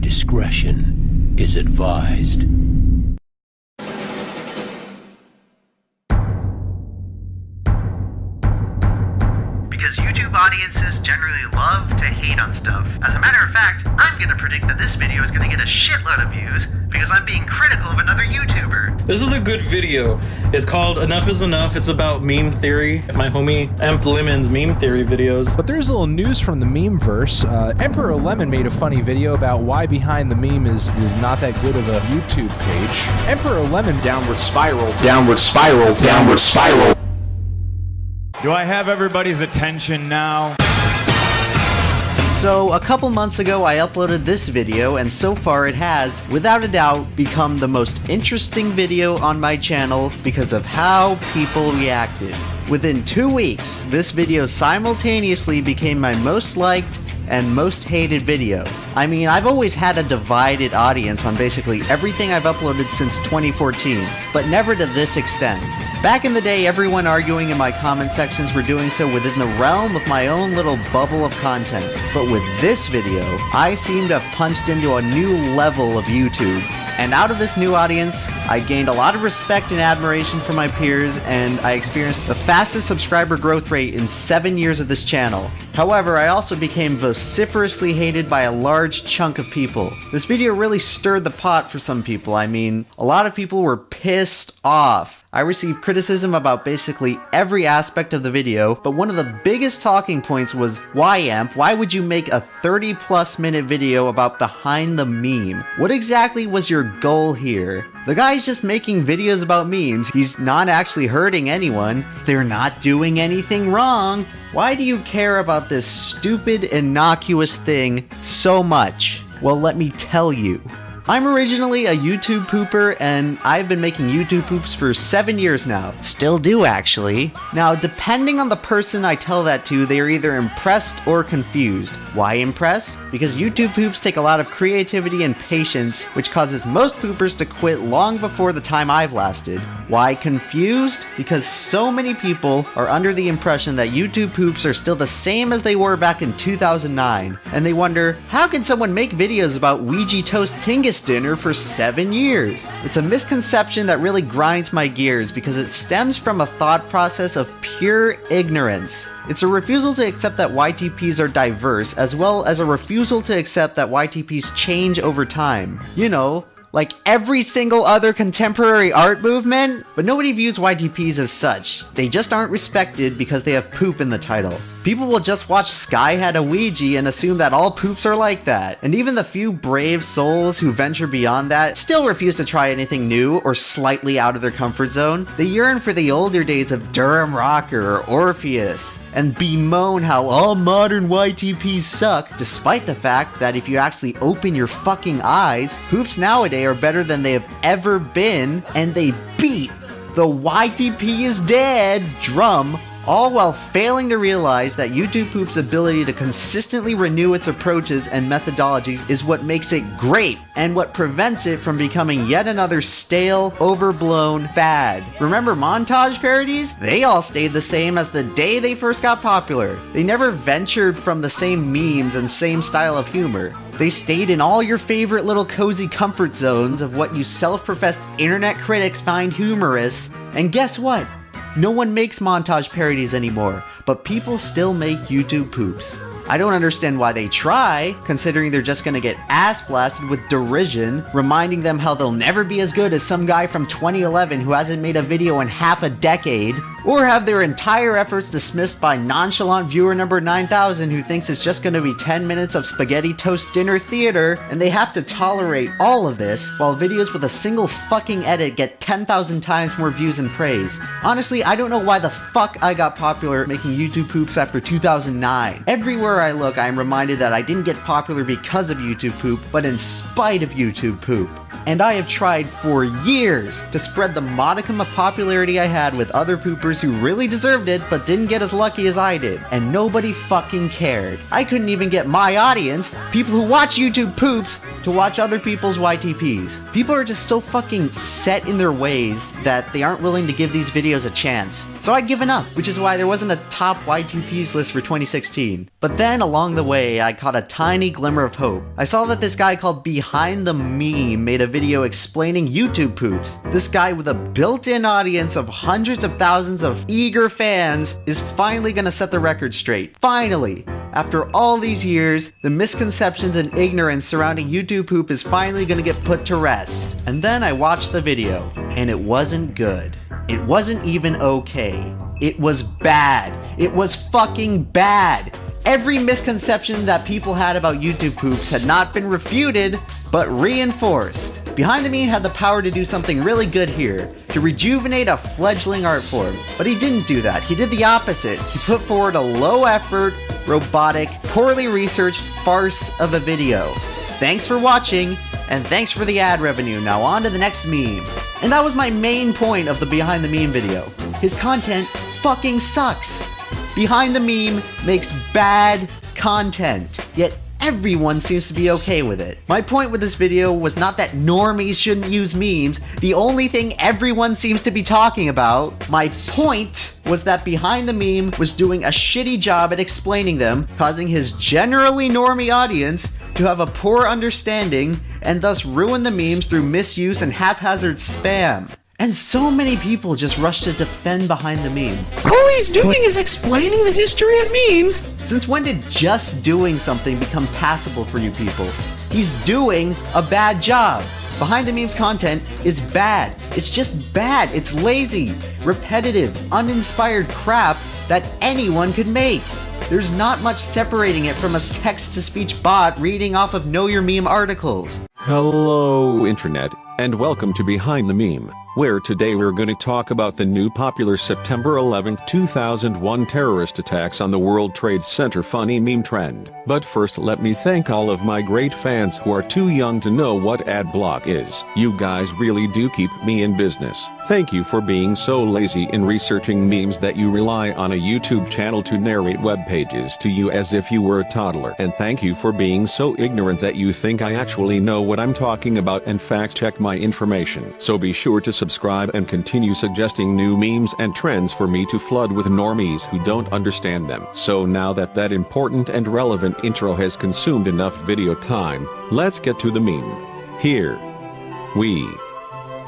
discretion is advised. Because YouTube audiences generally love to hate on stuff. As a matter of fact, I'm gonna predict that this video is gonna get a shitload of views because I'm being critical of another YouTuber. This is a good video. It's called Enough is Enough. It's about meme theory. My homie EmpLemon's meme theory videos. But there's a little news from the meme-verse. EmperorLemon made a funny video about why Behind the Meme is not that good of a YouTube page. EmperorLemon downward spiral, downward spiral, downward spiral. Do I have everybody's attention now? So, a couple months ago I uploaded this video, and so far it has, without a doubt, become the most interesting video on my channel because of how people reacted. Within 2 weeks, this video simultaneously became my most liked and most hated video. I mean, I've always had a divided audience on basically everything I've uploaded since 2014, but never to this extent. Back in the day, everyone arguing in my comment sections were doing so within the realm of my own little bubble of content. But with this video, I seem to have punched into a new level of YouTube. And out of this new audience, I gained a lot of respect and admiration from my peers, and I experienced the fastest subscriber growth rate in 7 years of this channel. However, I also became vociferously hated by a large chunk of people. This video really stirred the pot for some people. I mean, a lot of people were pissed off. I received criticism about basically every aspect of the video, but one of the biggest talking points was, why Emp? Why would you make a 30+ minute video about Behind the Meme? What exactly was your goal here? The guy's just making videos about memes. He's not actually hurting anyone. They're not doing anything wrong. Why do you care about this stupid, innocuous thing so much? Well, let me tell you. I'm originally a YouTube pooper, and I've been making YouTube poops for 7 years now. Still do, actually. Now, depending on the person I tell that to, they are either impressed or confused. Why impressed? Because YouTube poops take a lot of creativity and patience, which causes most poopers to quit long before the time I've lasted. Why confused? Because so many people are under the impression that YouTube poops are still the same as they were back in 2009, and they wonder, how can someone make videos about Ouija Toast Pingus dinner for 7 years? It's a misconception that really grinds my gears because it stems from a thought process of pure ignorance. It's a refusal to accept that YTPs are diverse, as well as a refusal to accept that YTPs change over time. You know, like every single other contemporary art movement, but nobody views YTPs as such. They just aren't respected because they have poop in the title. People will just watch Sky Had a Ouija and assume that all poops are like that. And even the few brave souls who venture beyond that still refuse to try anything new or slightly out of their comfort zone. They yearn for the older days of Durham Rocker or Orpheus, and bemoan how all modern YTPs suck, despite the fact that if you actually open your fucking eyes, poops nowadays are better than they have ever been, and they beat the YTP is dead drum, all while failing to realize that YouTube Poop's ability to consistently renew its approaches and methodologies is what makes it great, and what prevents it from becoming yet another stale, overblown fad. Remember montage parodies? They all stayed the same as the day they first got popular. They never ventured from the same memes and same style of humor. They stayed in all your favorite little cozy comfort zones of what you self-professed internet critics find humorous, and guess what? No one makes montage parodies anymore, but people still make YouTube poops. I don't understand why they try, considering they're just gonna get ass blasted with derision, reminding them how they'll never be as good as some guy from 2011 who hasn't made a video in half a decade, or have their entire efforts dismissed by nonchalant viewer number 9000 who thinks it's just gonna be 10 minutes of spaghetti toast dinner theater, and they have to tolerate all of this while videos with a single fucking edit get 10,000 times more views and praise. Honestly, I don't know why the fuck I got popular making YouTube poops after 2009. Everywhere I look, I am reminded that I didn't get popular because of YouTube poop, but in spite of YouTube poop. And I have tried for years to spread the modicum of popularity I had with other poopers who really deserved it but didn't get as lucky as I did. And nobody fucking cared. I couldn't even get my audience, people who watch YouTube poops, to watch other people's YTPs. People are just so fucking set in their ways that they aren't willing to give these videos a chance. So I'd given up, which is why there wasn't a top YTPs list for 2016. But then along the way, I caught a tiny glimmer of hope. I saw that this guy called Behind the Meme made a video explaining YouTube poops. This guy with a built-in audience of hundreds of thousands of eager fans is finally gonna set the record straight. Finally! After all these years, the misconceptions and ignorance surrounding YouTube poop is finally gonna get put to rest. And then I watched the video, and it wasn't good. It wasn't even okay. It was bad. It was fucking bad. Every misconception that people had about YouTube poops had not been refuted, but reinforced. Behind the Meme had the power to do something really good here, to rejuvenate a fledgling art form. But he didn't do that. He did the opposite. He put forward a low-effort, robotic, poorly researched farce of a video. Thanks for watching, and thanks for the ad revenue. Now on to the next meme. And that was my main point of the Behind the Meme video. His content fucking sucks. Behind the Meme makes bad content, yet everyone seems to be okay with it. My point with this video was not that normies shouldn't use memes, the only thing everyone seems to be talking about. My point was that Behind the Meme was doing a shitty job at explaining them, causing his generally normie audience to have a poor understanding and thus ruin the memes through misuse and haphazard spam. And so many people just rush to defend Behind the Meme. All he's doing is explaining the history of memes! Since when did just doing something become passable for you people? He's doing a bad job. Behind the Meme's content is bad. It's just bad. It's lazy, repetitive, uninspired crap that anyone could make. There's not much separating it from a text-to-speech bot reading off of Know Your Meme articles. Hello Internet, and welcome to Behind the Meme, where today we're going to talk about the new popular September 11, 2001 terrorist attacks on the World Trade Center funny meme trend. But first let me thank all of my great fans who are too young to know what ad block is. You guys really do keep me in business. Thank you for being so lazy in researching memes that you rely on a YouTube channel to narrate web pages to you as if you were a toddler. And thank you for being so ignorant that you think I actually know what I'm talking about and fact check my information. So be sure to subscribe and continue suggesting new memes and trends for me to flood with normies who don't understand them. So now that that important and relevant intro has consumed enough video time, let's get to the meme. Here we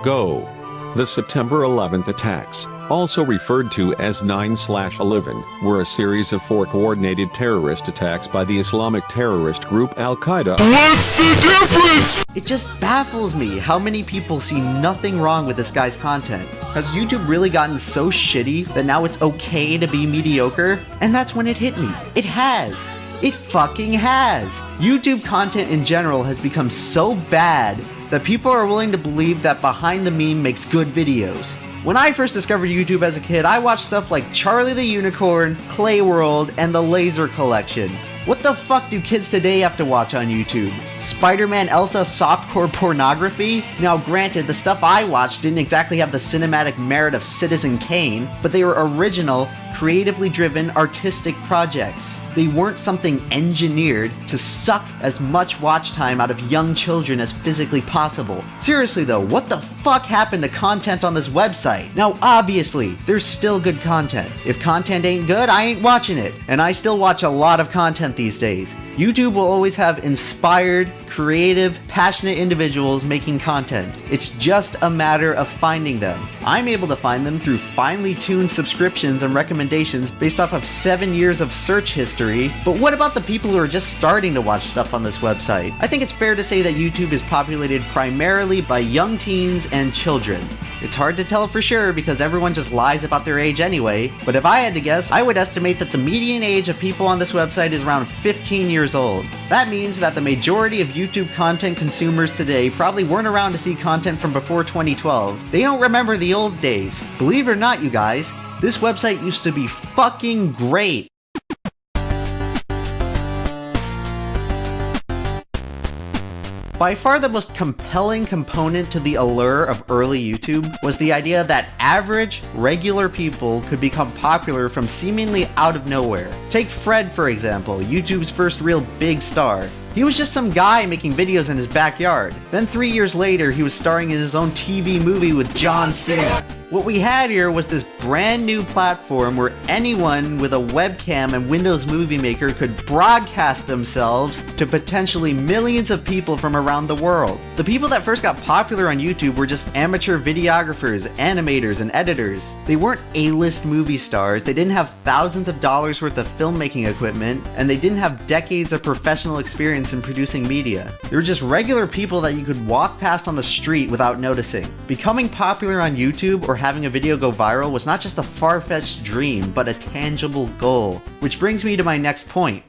go. The September 11th attacks, also referred to as 9/11, were a series of 4 coordinated terrorist attacks by the Islamic terrorist group Al-Qaeda. What's the difference? It just baffles me how many people see nothing wrong with this guy's content. Has YouTube really gotten so shitty that now it's okay to be mediocre? And that's when it hit me. It has. It fucking has. YouTube content in general has become so bad that people are willing to believe that Behind the Meme makes good videos. When I first discovered YouTube as a kid, I watched stuff like Charlie the Unicorn, Clay World, and the Laser Collection. What the fuck do kids today have to watch on YouTube? Spider-Man Elsa softcore pornography? Now granted, the stuff I watched didn't exactly have the cinematic merit of Citizen Kane, but they were original, creatively driven, artistic projects. They weren't something engineered to suck as much watch time out of young children as physically possible. Seriously though, what the fuck happened to content on this website? Now obviously, there's still good content. If content ain't good, I ain't watching it. And I still watch a lot of content these days. YouTube will always have inspired, creative, passionate individuals making content. It's just a matter of finding them. I'm able to find them through finely tuned subscriptions and recommendations based off of 7 years of search history. But what about the people who are just starting to watch stuff on this website? I think it's fair to say that YouTube is populated primarily by young teens and children. It's hard to tell for sure because everyone just lies about their age anyway, but if I had to guess, I would estimate that the median age of people on this website is around 15 years old. That means that the majority of YouTube content consumers today probably weren't around to see content from before 2012. They don't remember the old days. Believe it or not, you guys, this website used to be fucking great. By far the most compelling component to the allure of early YouTube was the idea that average, regular people could become popular from seemingly out of nowhere. Take Fred, for example, YouTube's first real big star. He was just some guy making videos in his backyard. Then 3 years later, he was starring in his own TV movie with John Cena. What we had here was this brand new platform where anyone with a webcam and Windows Movie Maker could broadcast themselves to potentially millions of people from around the world. The people that first got popular on YouTube were just amateur videographers, animators, and editors. They weren't A-list movie stars, they didn't have thousands of dollars worth of filmmaking equipment, and they didn't have decades of professional experience in producing media. They were just regular people that you could walk past on the street without noticing. Becoming popular on YouTube or having a video go viral was not just a far-fetched dream, but a tangible goal. Which brings me to my next point.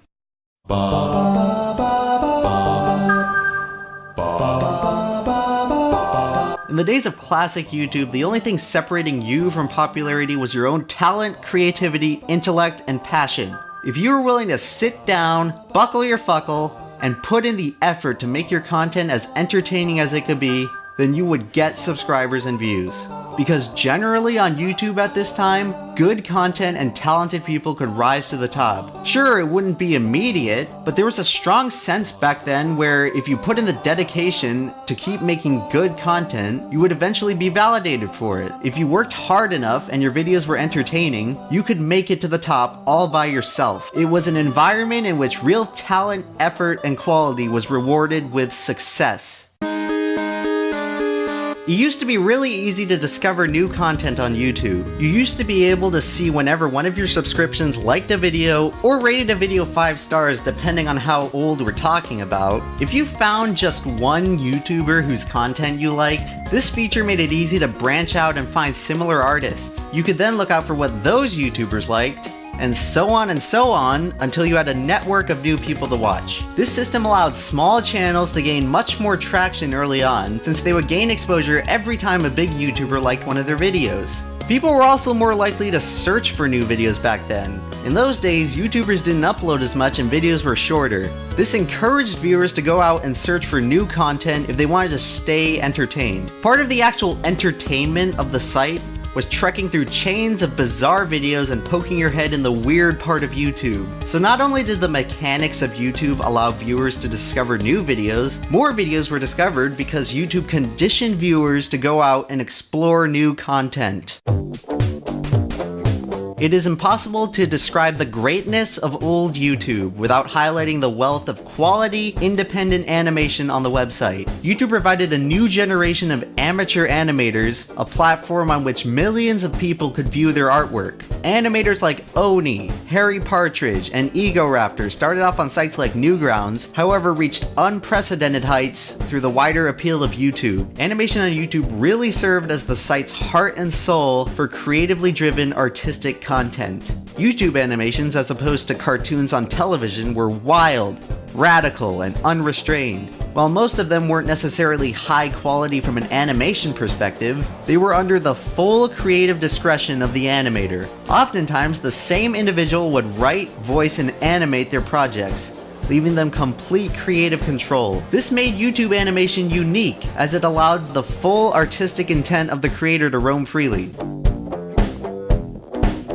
In the days of classic YouTube, the only thing separating you from popularity was your own talent, creativity, intellect, and passion. If you were willing to sit down, buckle your fuckle, and put in the effort to make your content as entertaining as it could be, then you would get subscribers and views. Because generally on YouTube at this time, good content and talented people could rise to the top. Sure, it wouldn't be immediate, but there was a strong sense back then where if you put in the dedication to keep making good content, you would eventually be validated for it. If you worked hard enough and your videos were entertaining, you could make it to the top all by yourself. It was an environment in which real talent, effort, and quality was rewarded with success. It used to be really easy to discover new content on YouTube. You used to be able to see whenever one of your subscriptions liked a video or rated a video 5 stars depending on how old we're talking about. If you found just one YouTuber whose content you liked, this feature made it easy to branch out and find similar artists. You could then look out for what those YouTubers liked, and so on until you had a network of new people to watch. This system allowed small channels to gain much more traction early on, since they would gain exposure every time a big YouTuber liked one of their videos. People were also more likely to search for new videos back then. In those days, YouTubers didn't upload as much and videos were shorter. This encouraged viewers to go out and search for new content if they wanted to stay entertained. Part of the actual entertainment of the site was trekking through chains of bizarre videos and poking your head in the weird part of YouTube. So not only did the mechanics of YouTube allow viewers to discover new videos, more videos were discovered because YouTube conditioned viewers to go out and explore new content. It is impossible to describe the greatness of old YouTube without highlighting the wealth of quality, independent animation on the website. YouTube provided a new generation of amateur animators, a platform on which millions of people could view their artwork. Animators like Oni, Harry Partridge, and Egoraptor started off on sites like Newgrounds, however reached unprecedented heights through the wider appeal of YouTube. Animation on YouTube really served as the site's heart and soul for creatively driven artistic content. YouTube animations, as opposed to cartoons on television, were wild, radical, and unrestrained. While most of them weren't necessarily high quality from an animation perspective, they were under the full creative discretion of the animator. Oftentimes, the same individual would write, voice, and animate their projects, leaving them complete creative control. This made YouTube animation unique, as it allowed the full artistic intent of the creator to roam freely.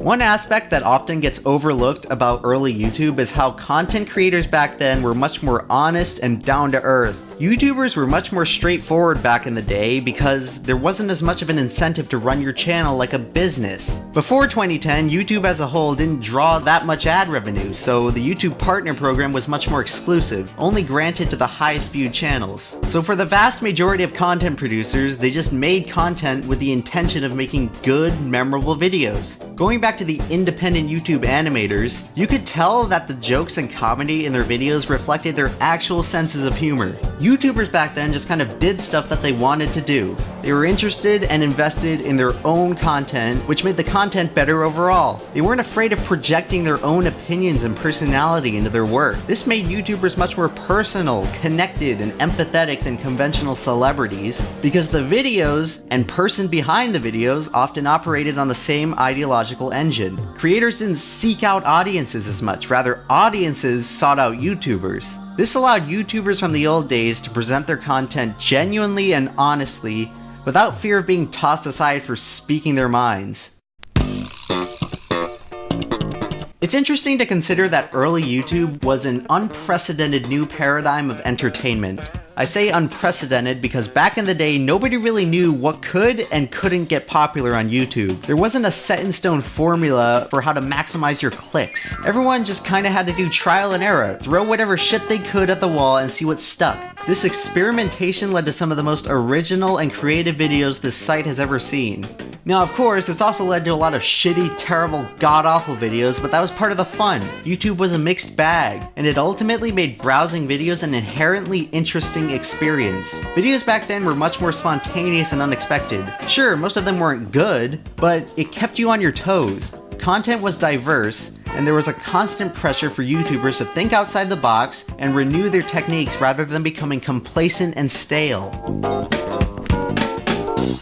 One aspect that often gets overlooked about early YouTube is how content creators back then were much more honest and down to earth. YouTubers were much more straightforward back in the day because there wasn't as much of an incentive to run your channel like a business. Before 2010, YouTube as a whole didn't draw that much ad revenue, so the YouTube Partner program was much more exclusive, only granted to the highest viewed channels. So for the vast majority of content producers, they just made content with the intention of making good, memorable videos. Going back to the independent YouTube animators, you could tell that the jokes and comedy in their videos reflected their actual senses of humor. YouTubers back then just kind of did stuff that they wanted to do. They were interested and invested in their own content, which made the content better overall. They weren't afraid of projecting their own opinions and personality into their work. This made YouTubers much more personal, connected, and empathetic than conventional celebrities, because the videos and person behind the videos often operated on the same ideological engine. Creators didn't seek out audiences as much, rather audiences sought out YouTubers. This allowed YouTubers from the old days to present their content genuinely and honestly, without fear of being tossed aside for speaking their minds. It's interesting to consider that early YouTube was an unprecedented new paradigm of entertainment. I say unprecedented because back in the day, nobody really knew what could and couldn't get popular on YouTube. There wasn't a set-in-stone formula for how to maximize your clicks. Everyone just kinda had to do trial and error, throw whatever shit they could at the wall and see what stuck. This experimentation led to some of the most original and creative videos this site has ever seen. Now, of course, this also led to a lot of shitty, terrible, god-awful videos, but that was part of the fun. YouTube was a mixed bag, and it ultimately made browsing videos an inherently interesting experience. Videos back then were much more spontaneous and unexpected. Sure, most of them weren't good, but it kept you on your toes. Content was diverse, and there was a constant pressure for YouTubers to think outside the box and renew their techniques rather than becoming complacent and stale.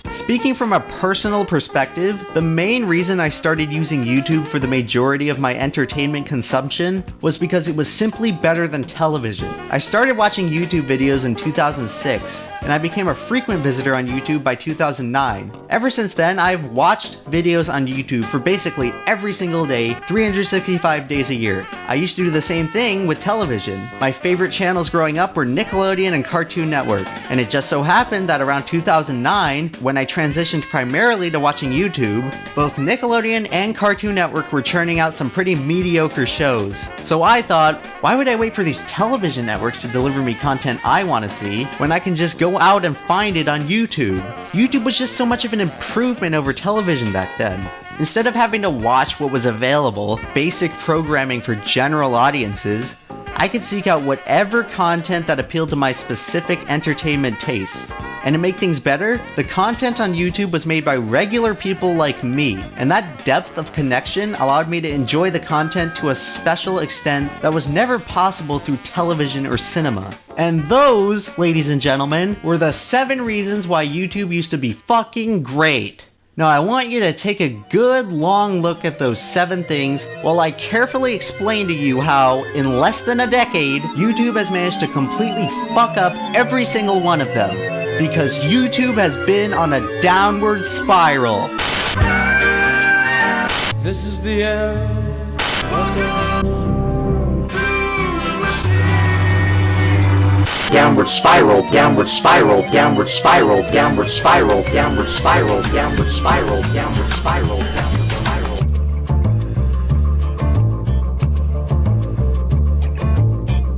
Speaking from a personal perspective, the main reason I started using YouTube for the majority of my entertainment consumption was because it was simply better than television. I started watching YouTube videos in 2006, and I became a frequent visitor on YouTube by 2009. Ever since then, I've watched videos on YouTube for basically every single day, 365 days a year. I used to do the same thing with television. My favorite channels growing up were Nickelodeon and Cartoon Network, and it just so happened that around 2009, when I transitioned primarily to watching YouTube, both Nickelodeon and Cartoon Network were churning out some pretty mediocre shows. So I thought, why would I wait for these television networks to deliver me content I want to see when I can just go out and find it on YouTube? YouTube was just so much of an improvement over television back then. Instead of having to watch what was available, basic programming for general audiences, I could seek out whatever content that appealed to my specific entertainment tastes. And to make things better, the content on YouTube was made by regular people like me, and that depth of connection allowed me to enjoy the content to a special extent that was never possible through television or cinema. And those, ladies and gentlemen, were the 7 reasons why YouTube used to be fucking great. Now I want you to take a good long look at those 7 things while I carefully explain to you how, in less than a decade, YouTube has managed to completely fuck up every single one of them. Because YouTube has been on a downward spiral. This is the end. Downward spiral, downward spiral, downward spiral, downward spiral, downward spiral, downward spiral, downward spiral, downward spiral.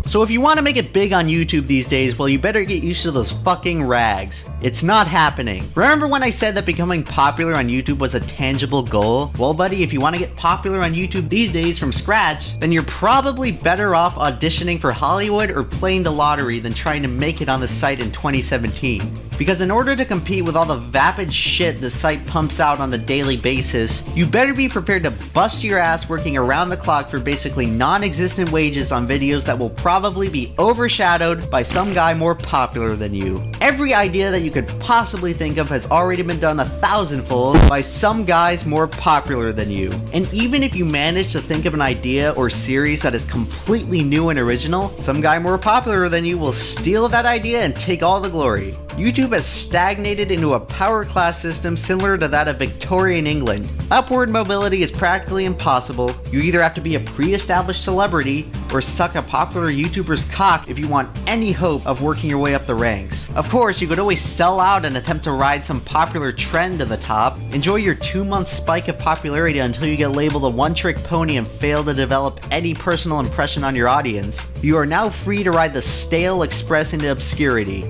So if you want to make it big on YouTube these days, well, you better get used to those fucking rags. It's not happening. Remember when I said that becoming popular on YouTube was a tangible goal? Well, buddy, if you want to get popular on YouTube these days from scratch, then you're probably better off auditioning for Hollywood or playing the lottery than trying to make it on the site in 2017. Because in order to compete with all the vapid shit the site pumps out on a daily basis, you better be prepared to bust your ass working around the clock for basically non-existent wages on videos that will probably be overshadowed by some guy more popular than you. Every idea that you could possibly think of has already been done 1,000-fold by some guys more popular than you. And even if you manage to think of an idea or series that is completely new and original, some guy more popular than you will steal that idea and take all the glory. YouTube has stagnated into a power class system similar to that of Victorian England. Upward mobility is practically impossible. You either have to be a pre-established celebrity or suck a popular YouTuber's cock if you want any hope of working your way up the ranks. Of course, you could always sell out and attempt to ride some popular trend to the top, enjoy your 2-month spike of popularity until you get labeled a one-trick pony and fail to develop any personal impression on your audience. You are now free to ride the stale express into obscurity.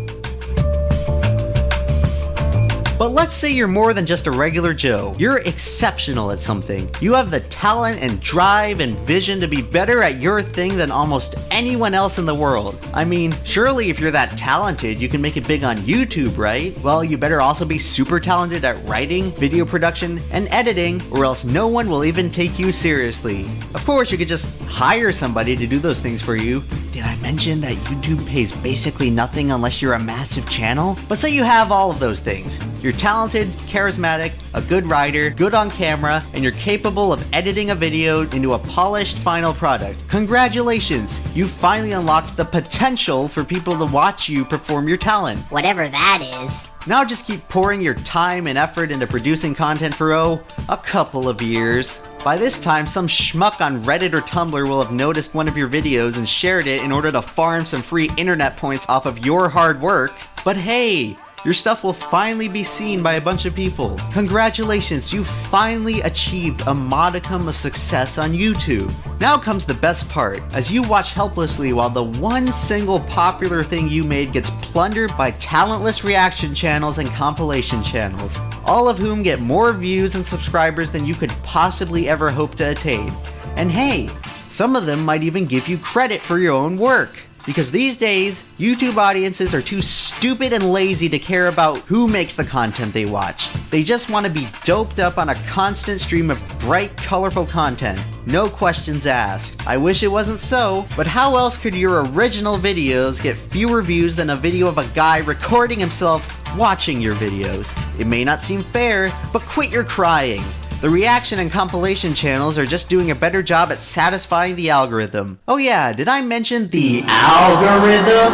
But let's say you're more than just a regular Joe. You're exceptional at something. You have the talent and drive and vision to be better at your thing than almost anyone else in the world. I mean, surely if you're that talented, you can make it big on YouTube, right? Well, you better also be super talented at writing, video production, and editing, or else no one will even take you seriously. Of course, you could just hire somebody to do those things for you, did I mention that YouTube pays basically nothing unless you're a massive channel? But say you have all of those things. You're talented, charismatic, a good writer, good on camera, and you're capable of editing a video into a polished final product. Congratulations! You've finally unlocked the potential for people to watch you perform your talent. Whatever that is. Now just keep pouring your time and effort into producing content for, a couple of years. By this time, some schmuck on Reddit or Tumblr will have noticed one of your videos and shared it in order to farm some free internet points off of your hard work. But hey, your stuff will finally be seen by a bunch of people. Congratulations, you finally achieved a modicum of success on YouTube. Now comes the best part, as you watch helplessly while the one single popular thing you made gets plundered by talentless reaction channels and compilation channels, all of whom get more views and subscribers than you could possibly ever hope to attain. And hey, some of them might even give you credit for your own work. Because these days, YouTube audiences are too stupid and lazy to care about who makes the content they watch. They just want to be doped up on a constant stream of bright, colorful content. No questions asked. I wish it wasn't so, but how else could your original videos get fewer views than a video of a guy recording himself watching your videos? It may not seem fair, but quit your crying. The reaction and compilation channels are just doing a better job at satisfying the algorithm. Oh yeah, did I mention the algorithm?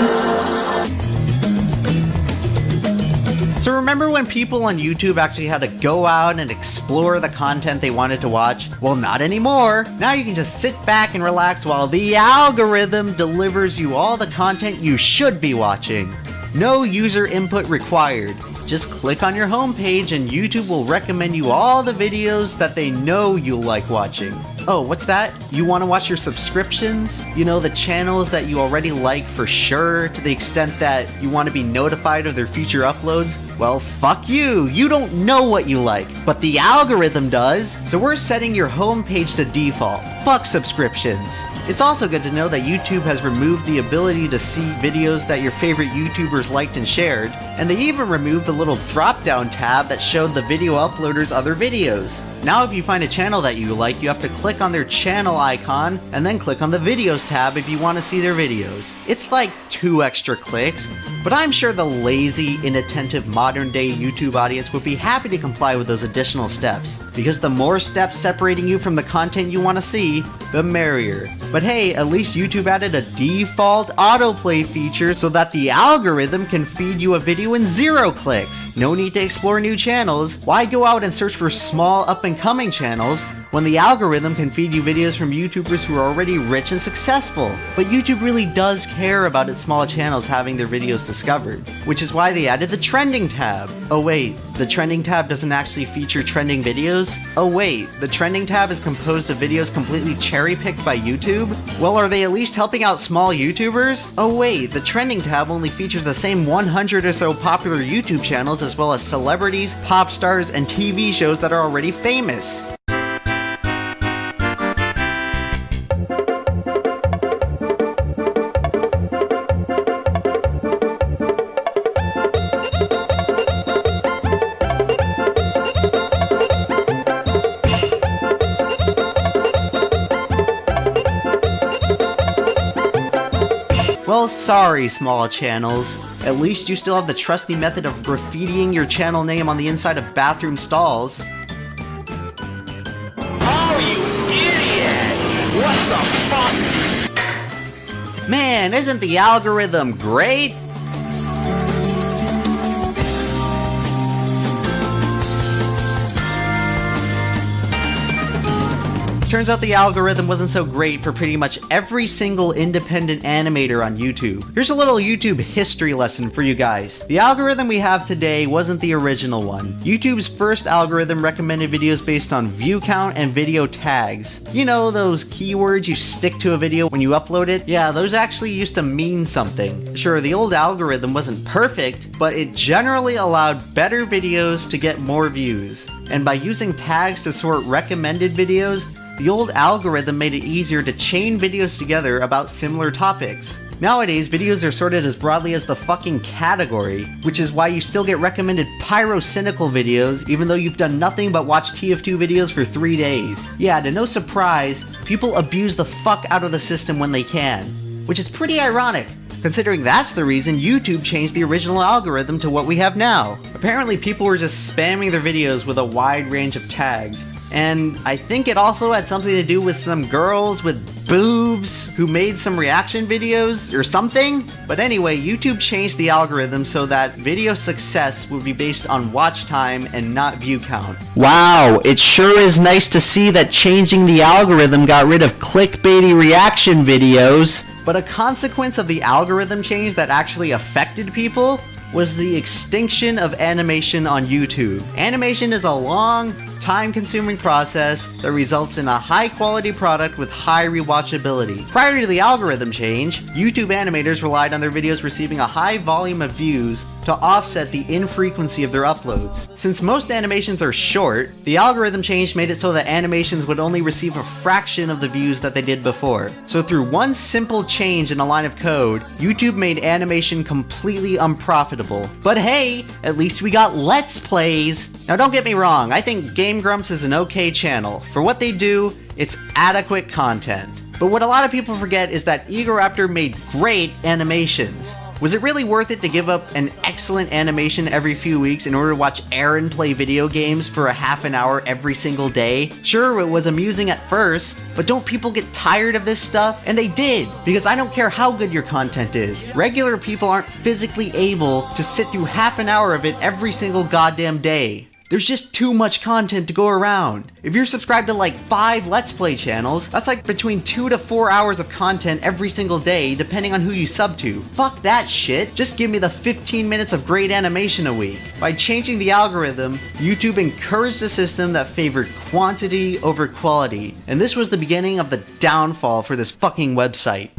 So remember when people on YouTube actually had to go out and explore the content they wanted to watch? Well, not anymore. Now you can just sit back and relax while the algorithm delivers you all the content you should be watching. No user input required. Just click on your homepage and YouTube will recommend you all the videos that they know you'll like watching. Oh, what's that? You want to watch your subscriptions? You know, the channels that you already like for sure, to the extent that you want to be notified of their future uploads? Well, fuck you! You don't know what you like, but the algorithm does! So we're setting your homepage to default. Fuck subscriptions! It's also good to know that YouTube has removed the ability to see videos that your favorite YouTubers liked and shared, and they even removed the little drop-down tab that showed the video uploader's other videos. Now if you find a channel that you like, you have to click on their channel icon, and then click on the videos tab if you want to see their videos. It's like 2 extra clicks, but I'm sure the lazy, inattentive modern-day YouTube audience would be happy to comply with those additional steps, because the more steps separating you from the content you want to see, the merrier. But hey, at least YouTube added a default autoplay feature so that the algorithm can feed you a video in 0 clicks. No need to explore new channels. Why go out and search for small up-and-coming channels when the algorithm can feed you videos from YouTubers who are already rich and successful? But YouTube really does care about its small channels having their videos discovered, which is why they added the trending tab. Oh wait, the trending tab doesn't actually feature trending videos? Oh wait, the trending tab is composed of videos completely cherry-picked by YouTube? Well, are they at least helping out small YouTubers? Oh wait, the trending tab only features the same 100 or so popular YouTube channels as well as celebrities, pop stars, and TV shows that are already famous. Well, sorry, small channels. At least you still have the trusty method of graffitiing your channel name on the inside of bathroom stalls. Oh, you idiot! What the fuck? Man, isn't the algorithm great? Turns out the algorithm wasn't so great for pretty much every single independent animator on YouTube. Here's a little YouTube history lesson for you guys. The algorithm we have today wasn't the original one. YouTube's first algorithm recommended videos based on view count and video tags. You know, those keywords you stick to a video when you upload it? Yeah, those actually used to mean something. Sure, the old algorithm wasn't perfect, but it generally allowed better videos to get more views. And by using tags to sort recommended videos, the old algorithm made it easier to chain videos together about similar topics. Nowadays, videos are sorted as broadly as the fucking category, which is why you still get recommended pyrocynical videos even though you've done nothing but watch TF2 videos for 3 days. Yeah, to no surprise, people abuse the fuck out of the system when they can. which is pretty ironic, considering that's the reason YouTube changed the original algorithm to what we have now. Apparently people were just spamming their videos with a wide range of tags, and I think it also had something to do with some girls with boobs who made some reaction videos or something. But anyway, YouTube changed the algorithm so that video success would be based on watch time and not view count. Wow, it sure is nice to see that changing the algorithm got rid of clickbaity reaction videos. But a consequence of the algorithm change that actually affected people was the extinction of animation on YouTube. Animation is a long, time-consuming process that results in a high-quality product with high rewatchability. Prior to the algorithm change, YouTube animators relied on their videos receiving a high volume of views to offset the infrequency of their uploads. Since most animations are short, the algorithm change made it so that animations would only receive a fraction of the views that they did before. So through one simple change in a line of code, YouTube made animation completely unprofitable. But hey, at least we got Let's Plays! Now don't get me wrong, I think Game Grumps is an okay channel. For what they do, it's adequate content. But what a lot of people forget is that Egoraptor made great animations. Was it really worth it to give up an excellent animation every few weeks in order to watch Aaron play video games for a half an hour every single day? Sure, it was amusing at first, but don't people get tired of this stuff? And they did, because I don't care how good your content is. Regular people aren't physically able to sit through half an hour of it every single goddamn day. There's just too much content to go around. If you're subscribed to like 5 Let's Play channels, that's like between 2 to 4 hours of content every single day, depending on who you sub to. Fuck that shit. Just give me the 15 minutes of great animation a week. By changing the algorithm, YouTube encouraged a system that favored quantity over quality. And this was the beginning of the downfall for this fucking website.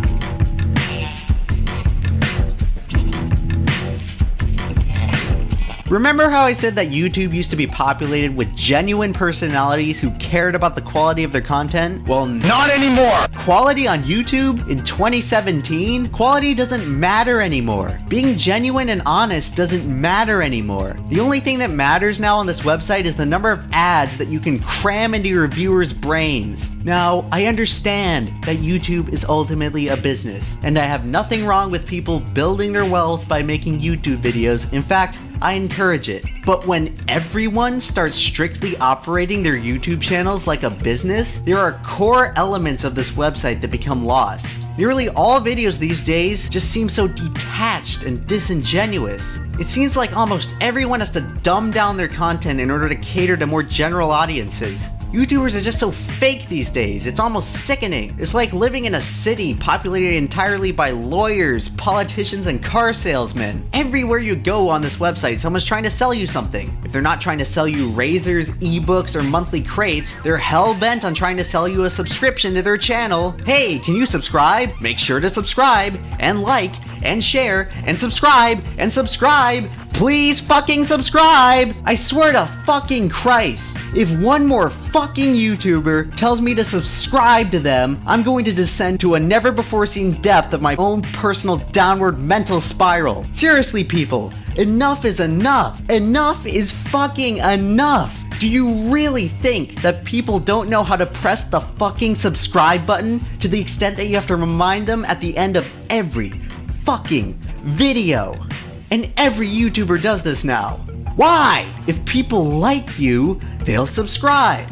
Remember how I said that YouTube used to be populated with genuine personalities who cared about the quality of their content? Well, not anymore! Quality on YouTube in 2017? Quality doesn't matter anymore. Being genuine and honest doesn't matter anymore. The only thing that matters now on this website is the number of ads that you can cram into your viewers' brains. Now, I understand that YouTube is ultimately a business, and I have nothing wrong with people building their wealth by making YouTube videos. In fact, I encourage it. But when everyone starts strictly operating their YouTube channels like a business, there are core elements of this website that become lost. Nearly all videos these days just seem so detached and disingenuous. It seems like almost everyone has to dumb down their content in order to cater to more general audiences. YouTubers are just so fake these days, it's almost sickening. It's like living in a city populated entirely by lawyers, politicians, and car salesmen. Everywhere you go on this website, someone's trying to sell you something. If they're not trying to sell you razors, ebooks, or monthly crates, they're hell-bent on trying to sell you a subscription to their channel. Hey, can you subscribe? Make sure to subscribe, and like, and share, and subscribe, and subscribe. Please fucking subscribe! I swear to fucking Christ, if one more fucking YouTuber tells me to subscribe to them, I'm going to descend to a never before seen depth of my own personal downward mental spiral. Seriously, people, enough is enough. Enough is fucking enough. Do you really think that people don't know how to press the fucking subscribe button to the extent that you have to remind them at the end of every fucking video? And every YouTuber does this now. Why? If people like you, they'll subscribe.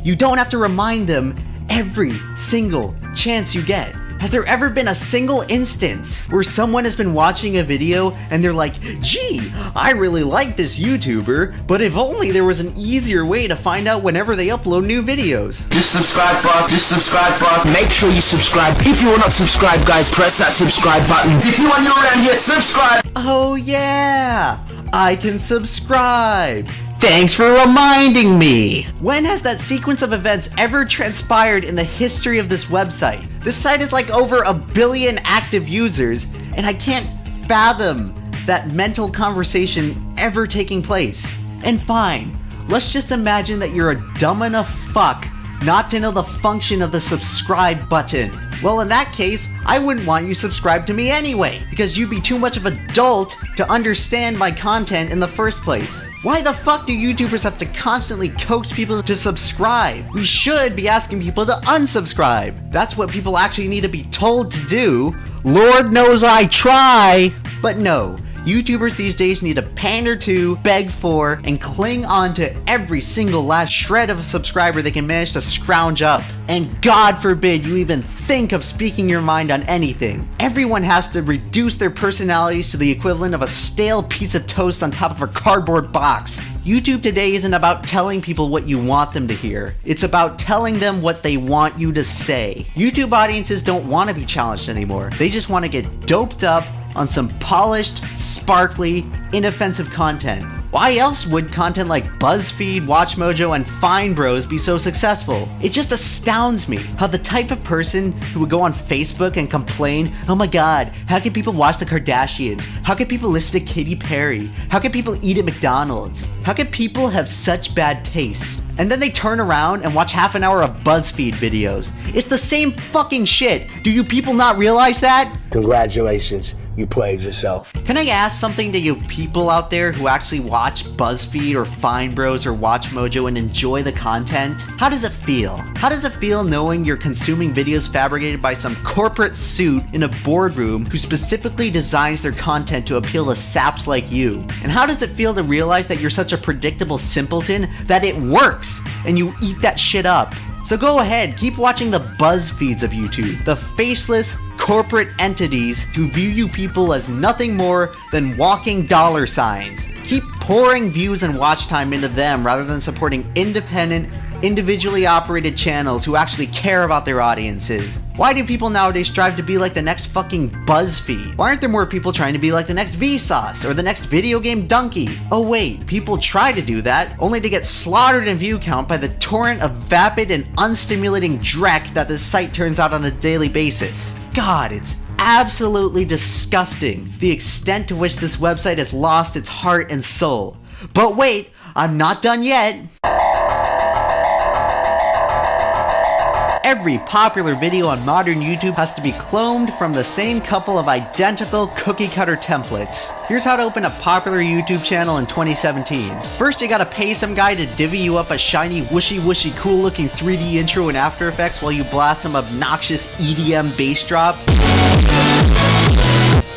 You don't have to remind them every single chance you get. Has there ever been a single instance where someone has been watching a video and they're like, gee, I really like this YouTuber, but if only there was an easier way to find out whenever they upload new videos? Just subscribe for us, just subscribe for us. Make sure you subscribe. If you are not subscribed, guys, press that subscribe button. If you are new around here, subscribe. Oh yeah, I can subscribe. Thanks for reminding me! When has that sequence of events ever transpired in the history of this website? This site is like over 1 billion active users, and I can't fathom that mental conversation ever taking place. And fine, let's just imagine that you're a dumb enough fuck not to know the function of the subscribe button. Well, in that case, I wouldn't want you subscribed to me anyway, because you'd be too much of a dolt to understand my content in the first place. Why the fuck do YouTubers have to constantly coax people to subscribe? We should be asking people to unsubscribe. That's what people actually need to be told to do. Lord knows I try. But no, YouTubers these days need to pander to, beg for, and cling on to every single last shred of a subscriber they can manage to scrounge up. And God forbid you even think of speaking your mind on anything. Everyone has to reduce their personalities to the equivalent of a stale piece of toast on top of a cardboard box. YouTube today isn't about telling people what you want them to hear. It's about telling them what they want you to say. YouTube audiences don't want to be challenged anymore. They just want to get doped up on some polished, sparkly, inoffensive content. Why else would content like BuzzFeed, WatchMojo, and Fine Bros be so successful? It just astounds me how the type of person who would go on Facebook and complain, oh my god, how can people watch the Kardashians? How can people listen to Katy Perry? How can people eat at McDonald's? How can people have such bad taste? And then they turn around and watch half an hour of BuzzFeed videos. It's the same fucking shit. Do you people not realize that? Congratulations, you played yourself. Can I ask something to you people out there who actually watch BuzzFeed or Fine Bros or WatchMojo and enjoy the content? How does it feel? How does it feel knowing you're consuming videos fabricated by some corporate suit in a boardroom who specifically designs their content to appeal to saps like you? And how does it feel to realize that you're such a predictable simpleton that it works and you eat that shit up? So go ahead, keep watching the BuzzFeeds of YouTube, the faceless corporate entities who view you people as nothing more than walking dollar signs. Keep pouring views and watch time into them rather than supporting independent, individually operated channels who actually care about their audiences. Why do people nowadays strive to be like the next fucking BuzzFeed? Why aren't there more people trying to be like the next Vsauce or the next video game donkey? Oh wait, people try to do that, only to get slaughtered in view count by the torrent of vapid and unstimulating dreck that this site turns out on a daily basis. God, it's absolutely disgusting, the extent to which this website has lost its heart and soul. But wait, I'm not done yet. Every popular video on modern YouTube has to be cloned from the same couple of identical cookie-cutter templates. Here's how to open a popular YouTube channel in 2017. First, you gotta pay some guy to divvy you up a shiny, whooshy, cool-looking 3D intro in After Effects while you blast some obnoxious EDM bass drop.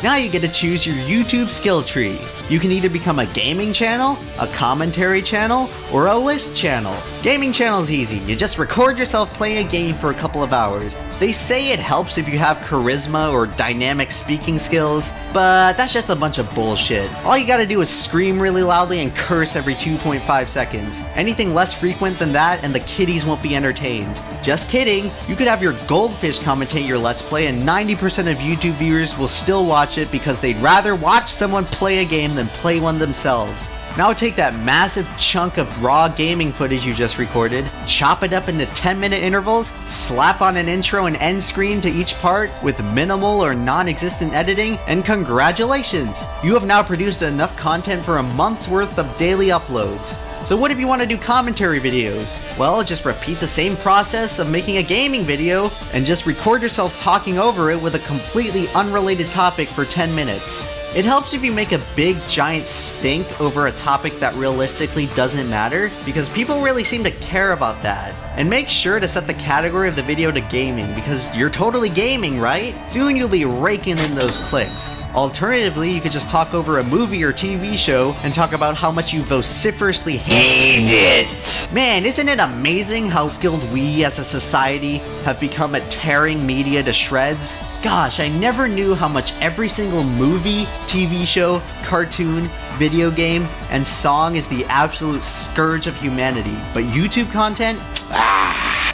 Now you get to choose your YouTube skill tree. You can either become a gaming channel, a commentary channel, or a list channel. Gaming channel's easy. You just record yourself playing a game for a couple of hours. They say it helps if you have charisma or dynamic speaking skills, but that's just a bunch of bullshit. All you gotta do is scream really loudly and curse every 2.5 seconds. Anything less frequent than that and the kiddies won't be entertained. Just kidding, you could have your goldfish commentate your Let's Play and 90% of YouTube viewers will still watch it because they'd rather watch someone play a game than play one themselves. Now take that massive chunk of raw gaming footage you just recorded, chop it up into 10-minute intervals, slap on an intro and end screen to each part with minimal or non-existent editing, and congratulations! You have now produced enough content for a month's worth of daily uploads. So what if you want to do commentary videos? Well, just repeat the same process of making a gaming video and just record yourself talking over it with a completely unrelated topic for 10 minutes. It helps if you make a big giant stink over a topic that realistically doesn't matter, because people really seem to care about that. And make sure to set the category of the video to gaming, because you're totally gaming, right? Soon you'll be raking in those clicks. Alternatively, you could just talk over a movie or TV show and talk about how much you vociferously hate it. Man, isn't it amazing how skilled we as a society have become at tearing media to shreds? Gosh, I never knew how much every single movie, TV show, cartoon, video game, and song is the absolute scourge of humanity. But YouTube content?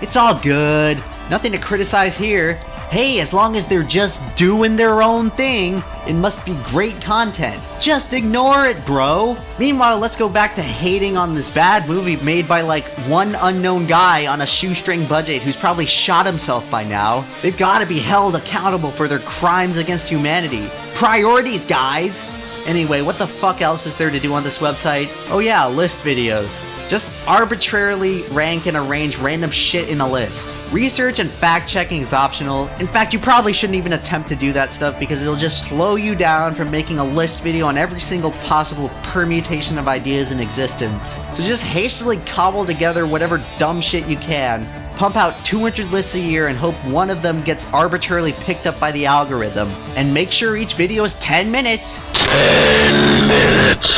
It's all good. Nothing to criticize here. Hey, as long as they're just doing their own thing, it must be great content. Just ignore it, bro. Meanwhile, let's go back to hating on this bad movie made by like one unknown guy on a shoestring budget who's probably shot himself by now. They've got to be held accountable for their crimes against humanity. Priorities, guys. Anyway, what the fuck else is there to do on this website? Oh yeah, list videos. Just arbitrarily rank and arrange random shit in a list. Research and fact checking is optional. In fact, you probably shouldn't even attempt to do that stuff because it'll just slow you down from making a list video on every single possible permutation of ideas in existence. So just hastily cobble together whatever dumb shit you can. Pump out 200 lists a year and hope one of them gets arbitrarily picked up by the algorithm. And make sure each video is 10 minutes. 10 minutes.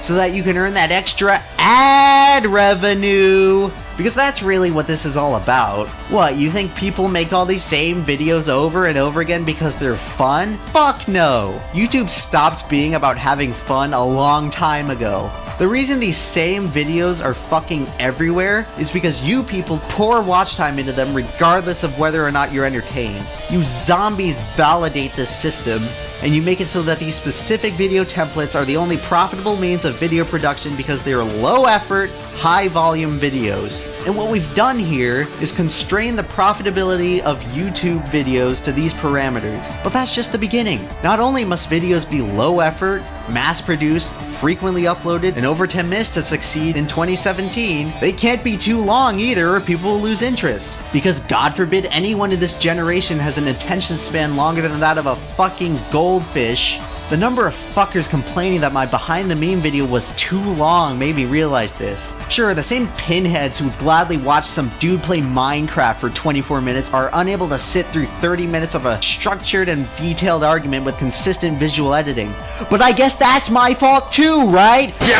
So that you can earn that extra ad revenue. Because that's really what this is all about. What, you think people make all these same videos over and over again because they're fun? Fuck no. YouTube stopped being about having fun a long time ago. The reason these same videos are fucking everywhere is because you people pour watch time into them regardless of whether or not you're entertained. You zombies validate this system, and you make it so that these specific video templates are the only profitable means of video production because they are low effort, high volume videos. And what we've done here is constrain the profitability of YouTube videos to these parameters. But that's just the beginning. Not only must videos be low effort, mass produced, frequently uploaded, and over 10 minutes to succeed in 2017, they can't be too long either or people will lose interest. Because God forbid anyone in this generation has an attention span longer than that of a fucking goldfish. The number of fuckers complaining that my behind the meme video was too long made me realize this. Sure, the same pinheads who would gladly watch some dude play Minecraft for 24 minutes are unable to sit through 30 minutes of a structured and detailed argument with consistent visual editing. But I guess that's my fault too, right? You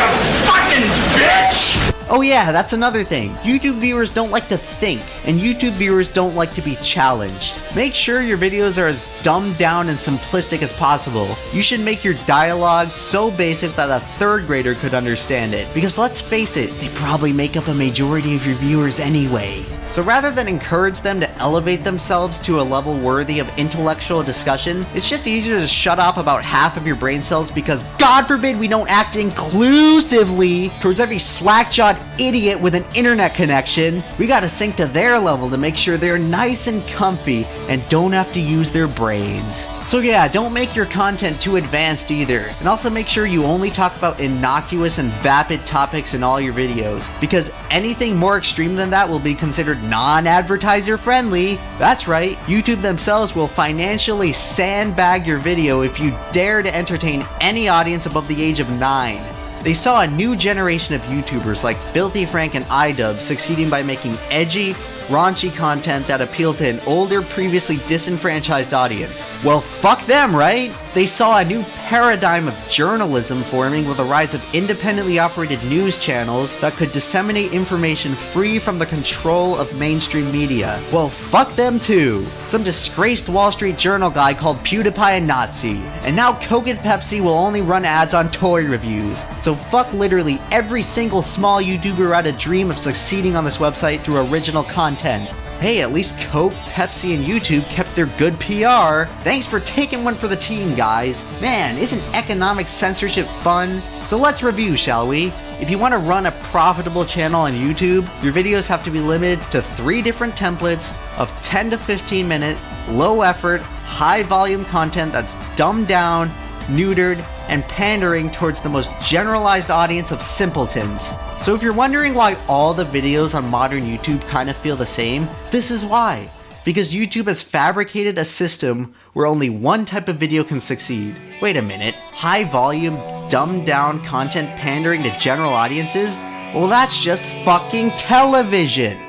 fucking bitch! Oh yeah, that's another thing. YouTube viewers don't like to think, and YouTube viewers don't like to be challenged. Make sure your videos are as dumbed down and simplistic as possible. You should make your dialogue so basic that a third grader could understand it. Because let's face it, they probably make up a majority of your viewers anyway. So rather than encourage them to elevate themselves to a level worthy of intellectual discussion, it's just easier to shut off about half of your brain cells because God forbid we don't act inclusively towards every slack-jawed idiot with an internet connection. We gotta sink to their level to make sure they're nice and comfy and don't have to use their brains. So yeah, don't make your content too advanced either. And also make sure you only talk about innocuous and vapid topics in all your videos. Because anything more extreme than that will be considered non-advertiser friendly. That's right, YouTube themselves will financially sandbag your video if you dare to entertain any audience above the age of 9. They saw a new generation of YouTubers like Filthy Frank and iDub succeeding by making edgy, raunchy content that appealed to an older, previously disenfranchised audience. Well, fuck them, right? They saw a new paradigm of journalism forming with the rise of independently operated news channels that could disseminate information free from the control of mainstream media. Well, fuck them too. Some disgraced Wall Street Journal guy called PewDiePie a Nazi, and now Coke and Pepsi will only run ads on toy reviews. So fuck literally every single small YouTuber who had a dream of succeeding on this website through original content. Hey, at least Coke, Pepsi, and YouTube kept their good PR. Thanks for taking one for the team, guys. Man, isn't economic censorship fun? So let's review, shall we? If you want to run a profitable channel on YouTube, your videos have to be limited to 3 different templates of 10 to 15 minute, low effort, high volume content that's dumbed down, neutered, and pandering towards the most generalized audience of simpletons. So if you're wondering why all the videos on modern YouTube kind of feel the same, this is why. Because YouTube has fabricated a system where only one type of video can succeed. Wait a minute, high volume, dumbed down content pandering to general audiences? Well, that's just fucking television!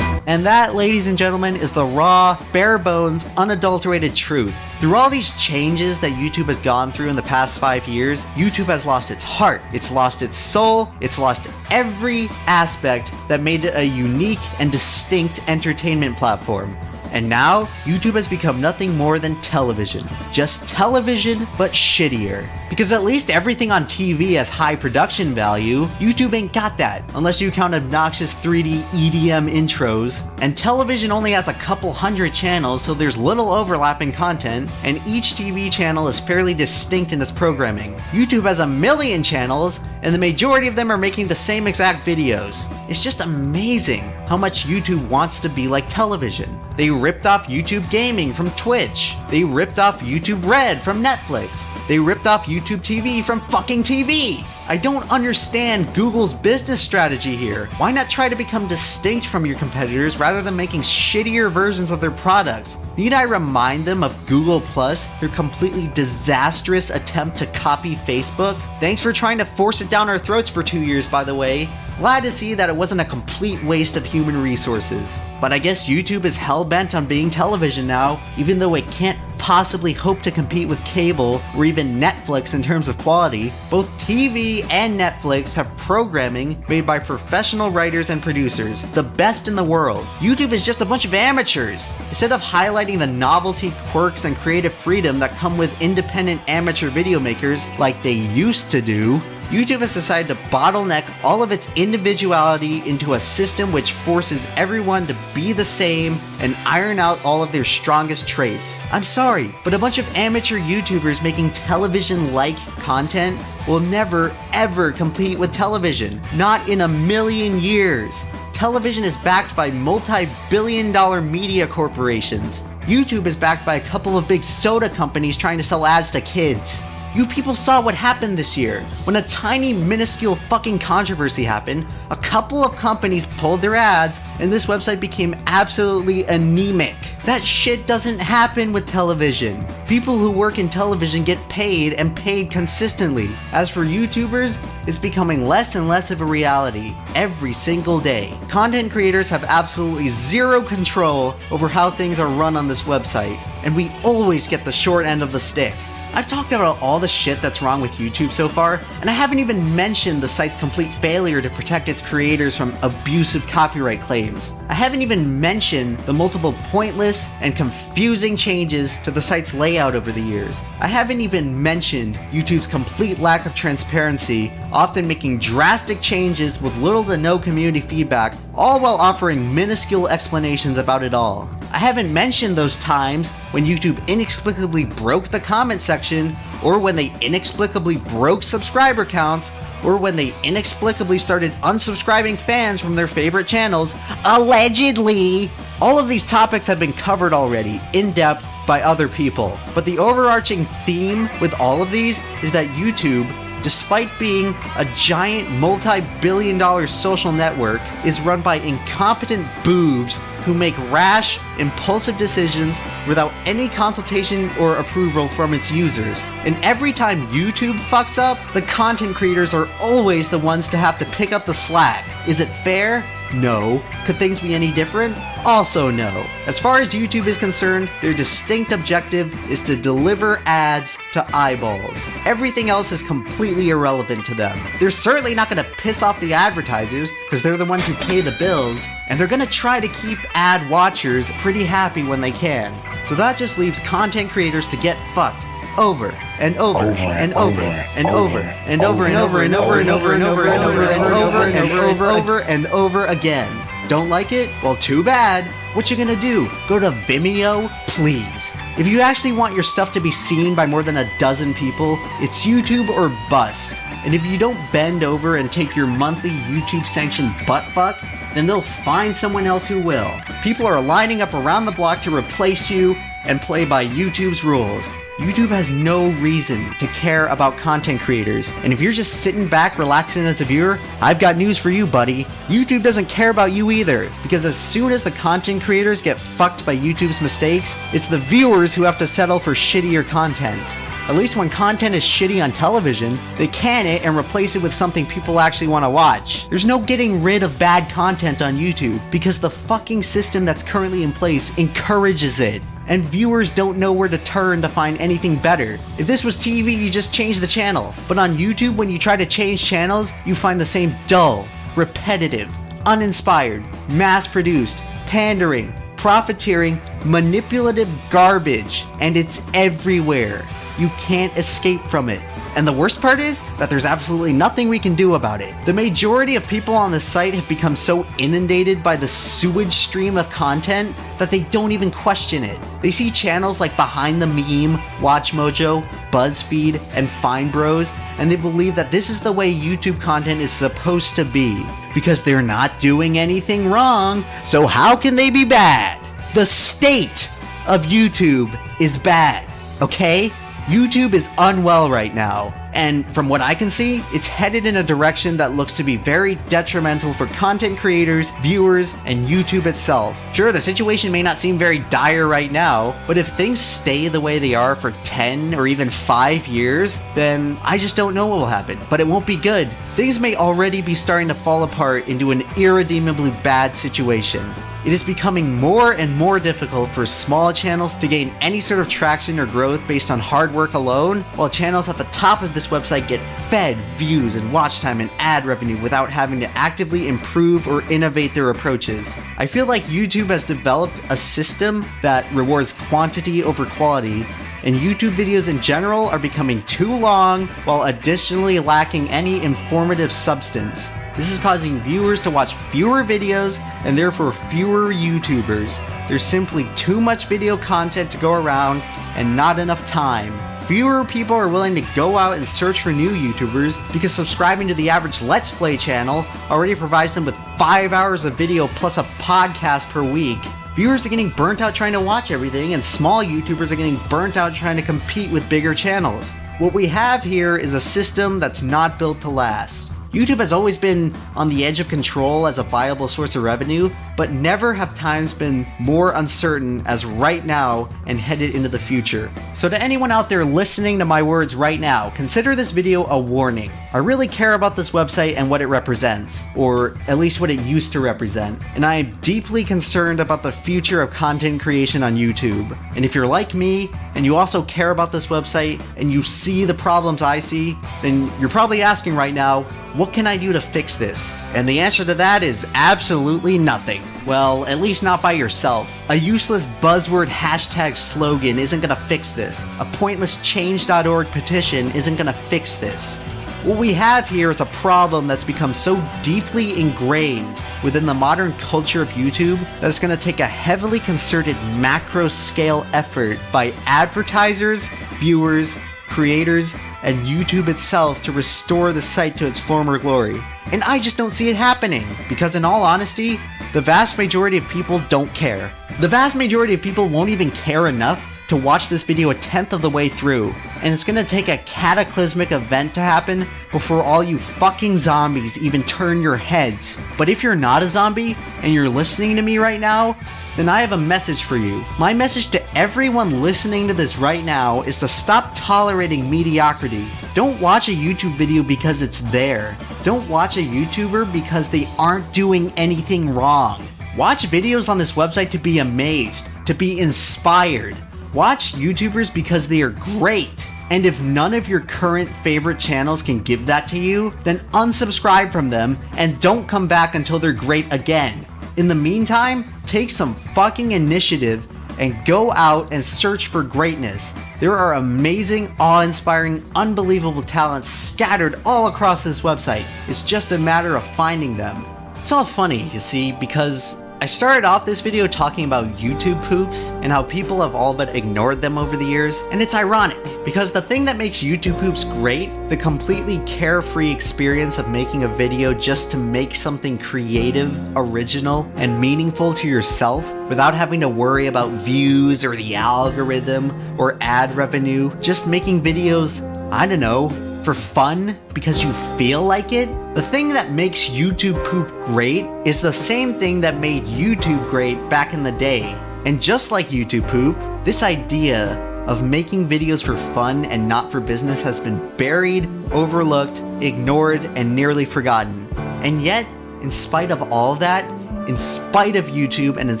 And that, ladies and gentlemen, is the raw, bare bones, unadulterated truth. Through all these changes that YouTube has gone through in the past 5 years, YouTube has lost its heart, it's lost its soul, it's lost every aspect that made it a unique and distinct entertainment platform. And now, YouTube has become nothing more than television. Just television, but shittier. Because at least everything on TV has high production value, YouTube ain't got that, unless you count obnoxious 3D EDM intros. And television only has a couple hundred channels, so there's little overlap in content, and each TV channel is fairly distinct in its programming. YouTube has 1 million channels, and the majority of them are making the same exact videos. It's just amazing how much YouTube wants to be like television. They ripped off YouTube Gaming from Twitch. They ripped off YouTube Red from Netflix. They ripped off YouTube TV from fucking TV. I don't understand Google's business strategy here. Why not try to become distinct from your competitors rather than making shittier versions of their products? Need I remind them of Google Plus, their completely disastrous attempt to copy Facebook? Thanks for trying to force it down our throats for 2 years, by the way. Glad to see that it wasn't a complete waste of human resources. But I guess YouTube is hell-bent on being television now, even though it can't possibly hope to compete with cable or even Netflix in terms of quality. Both TV and Netflix have programming made by professional writers and producers, the best in the world. YouTube is just a bunch of amateurs. Instead of highlighting the novelty, quirks, and creative freedom that come with independent amateur video makers like they used to do, YouTube has decided to bottleneck all of its individuality into a system which forces everyone to be the same and iron out all of their strongest traits. I'm sorry, but a bunch of amateur YouTubers making television-like content will never ever compete with television. Not in a million years. Television is backed by multi-billion-dollar media corporations. YouTube is backed by a couple of big soda companies trying to sell ads to kids. You people saw what happened this year. When a tiny, minuscule fucking controversy happened, a couple of companies pulled their ads, and this website became absolutely anemic. That shit doesn't happen with television. People who work in television get paid, and paid consistently. As for YouTubers, it's becoming less and less of a reality every single day. Content creators have absolutely zero control over how things are run on this website, and we always get the short end of the stick. I've talked about all the shit that's wrong with YouTube so far, and I haven't even mentioned the site's complete failure to protect its creators from abusive copyright claims. I haven't even mentioned the multiple pointless and confusing changes to the site's layout over the years. I haven't even mentioned YouTube's complete lack of transparency, often making drastic changes with little to no community feedback, all while offering minuscule explanations about it all. I haven't mentioned those times when YouTube inexplicably broke the comment section, or when they inexplicably broke subscriber counts, or when they inexplicably started unsubscribing fans from their favorite channels, allegedly. All of these topics have been covered already, in depth, by other people. But the overarching theme with all of these is that YouTube, despite being a giant multi-billion-dollar social network, is run by incompetent boobs who make rash, impulsive decisions without any consultation or approval from its users. And every time YouTube fucks up, the content creators are always the ones to have to pick up the slack. Is it fair? No. Could things be any different? Also no. As far as YouTube is concerned, their distinct objective is to deliver ads to eyeballs. Everything else is completely irrelevant to them. They're certainly not going to piss off the advertisers, because they're the ones who pay the bills, and they're going to try to keep ad watchers pretty happy when they can. So that just leaves content creators to get fucked over and over and over and over and over and over and over and over and over and over and over and over and over again. Don't like it? Well, too bad. What you gonna do? Go to Vimeo? Please. If you actually want your stuff to be seen by more than a dozen people, it's YouTube or bust. And if you don't bend over and take your monthly YouTube-sanctioned buttfuck, then they'll find someone else who will. People are lining up around the block to replace you and play by YouTube's rules. YouTube has no reason to care about content creators, and if you're just sitting back relaxing as a viewer, I've got news for you, buddy. YouTube doesn't care about you either, because as soon as the content creators get fucked by YouTube's mistakes, it's the viewers who have to settle for shittier content. At least when content is shitty on television, they can it and replace it with something people actually want to watch. There's no getting rid of bad content on YouTube, because the fucking system that's currently in place encourages it. And viewers don't know where to turn to find anything better. If this was TV, you just change the channel. But on YouTube, when you try to change channels, you find the same dull, repetitive, uninspired, mass-produced, pandering, profiteering, manipulative garbage. And it's everywhere. You can't escape from it. And the worst part is that there's absolutely nothing we can do about it. The majority of people on this site have become so inundated by the sewage stream of content that they don't even question it. They see channels like Behind the Meme, WatchMojo, BuzzFeed, and Fine Bros, and they believe that this is the way YouTube content is supposed to be. Because they're not doing anything wrong, so how can they be bad? The state of YouTube is bad, okay? YouTube is unwell right now, and from what I can see, it's headed in a direction that looks to be very detrimental for content creators, viewers, and YouTube itself. Sure, the situation may not seem very dire right now, but if things stay the way they are for 10 or even 5 years, then I just don't know what will happen, but it won't be good. Things may already be starting to fall apart into an irredeemably bad situation. It is becoming more and more difficult for small channels to gain any sort of traction or growth based on hard work alone, while channels at the top of this website get fed views and watch time and ad revenue without having to actively improve or innovate their approaches. I feel like YouTube has developed a system that rewards quantity over quality, and YouTube videos in general are becoming too long while additionally lacking any informative substance. This is causing viewers to watch fewer videos and therefore fewer YouTubers. There's simply too much video content to go around and not enough time. Fewer people are willing to go out and search for new YouTubers because subscribing to the average Let's Play channel already provides them with 5 hours of video plus a podcast per week. Viewers are getting burnt out trying to watch everything, and small YouTubers are getting burnt out trying to compete with bigger channels. What we have here is a system that's not built to last. YouTube has always been on the edge of control as a viable source of revenue, but never have times been more uncertain as right now and headed into the future. So to anyone out there listening to my words right now, consider this video a warning. I really care about this website and what it represents, or at least what it used to represent, and I am deeply concerned about the future of content creation on YouTube. And if you're like me, and you also care about this website, and you see the problems I see, then you're probably asking right now, what can I do to fix this? And the answer to that is absolutely nothing. Well, at least not by yourself. A useless buzzword hashtag slogan isn't gonna fix this. A pointless change.org petition isn't gonna fix this. What we have here is a problem that's become so deeply ingrained within the modern culture of YouTube that it's going to take a heavily concerted macro-scale effort by advertisers, viewers, creators, and YouTube itself to restore the site to its former glory. And I just don't see it happening, because in all honesty, the vast majority of people don't care. The vast majority of people won't even care enough to watch this video a tenth of the way through, and it's gonna take a cataclysmic event to happen before all you fucking zombies even turn your heads. But if you're not a zombie and you're listening to me right now, then I have a message for you. My message to everyone listening to this right now is to stop tolerating mediocrity. Don't watch a YouTube video because it's there. Don't watch a YouTuber because they aren't doing anything wrong. Watch videos on this website to be amazed, to be inspired. Watch YouTubers because they are great. And if none of your current favorite channels can give that to you, then unsubscribe from them and don't come back until they're great again. In the meantime, take some fucking initiative and go out and search for greatness. There are amazing, awe-inspiring, unbelievable talents scattered all across this website. It's just a matter of finding them. It's all funny, you see, because I started off this video talking about YouTube poops and how people have all but ignored them over the years, and it's ironic because the thing that makes YouTube poops great, the completely carefree experience of making a video just to make something creative, original, and meaningful to yourself without having to worry about views or the algorithm or ad revenue, just making videos, I don't know, for fun because you feel like it. The thing that makes YouTube poop great is the same thing that made YouTube great back in the day. And just like YouTube poop, this idea of making videos for fun and not for business has been buried, overlooked, ignored, and nearly forgotten. And yet, in spite of all that, in spite of YouTube and in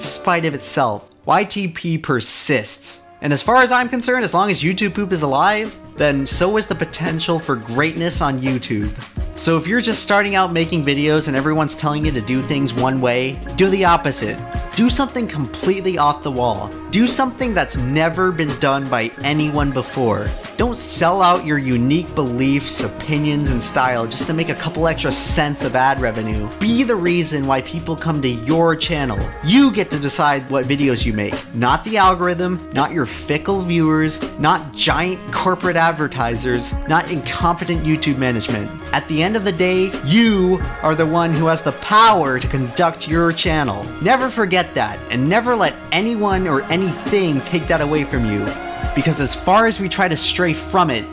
spite of itself, YTP persists. And as far as I'm concerned, as long as YouTube poop is alive, then so is the potential for greatness on YouTube. So if you're just starting out making videos and everyone's telling you to do things one way, do the opposite. Do something completely off the wall. Do something that's never been done by anyone before. Don't sell out your unique beliefs, opinions, and style just to make a couple extra cents of ad revenue. Be the reason why people come to your channel. You get to decide what videos you make, not the algorithm, not your fickle viewers, not giant corporate advertisers, not incompetent YouTube management. At the end of the day, you are the one who has the power to conduct your channel. Never forget get that, and never let anyone or anything take that away from you. Because as far as we try to stray from it,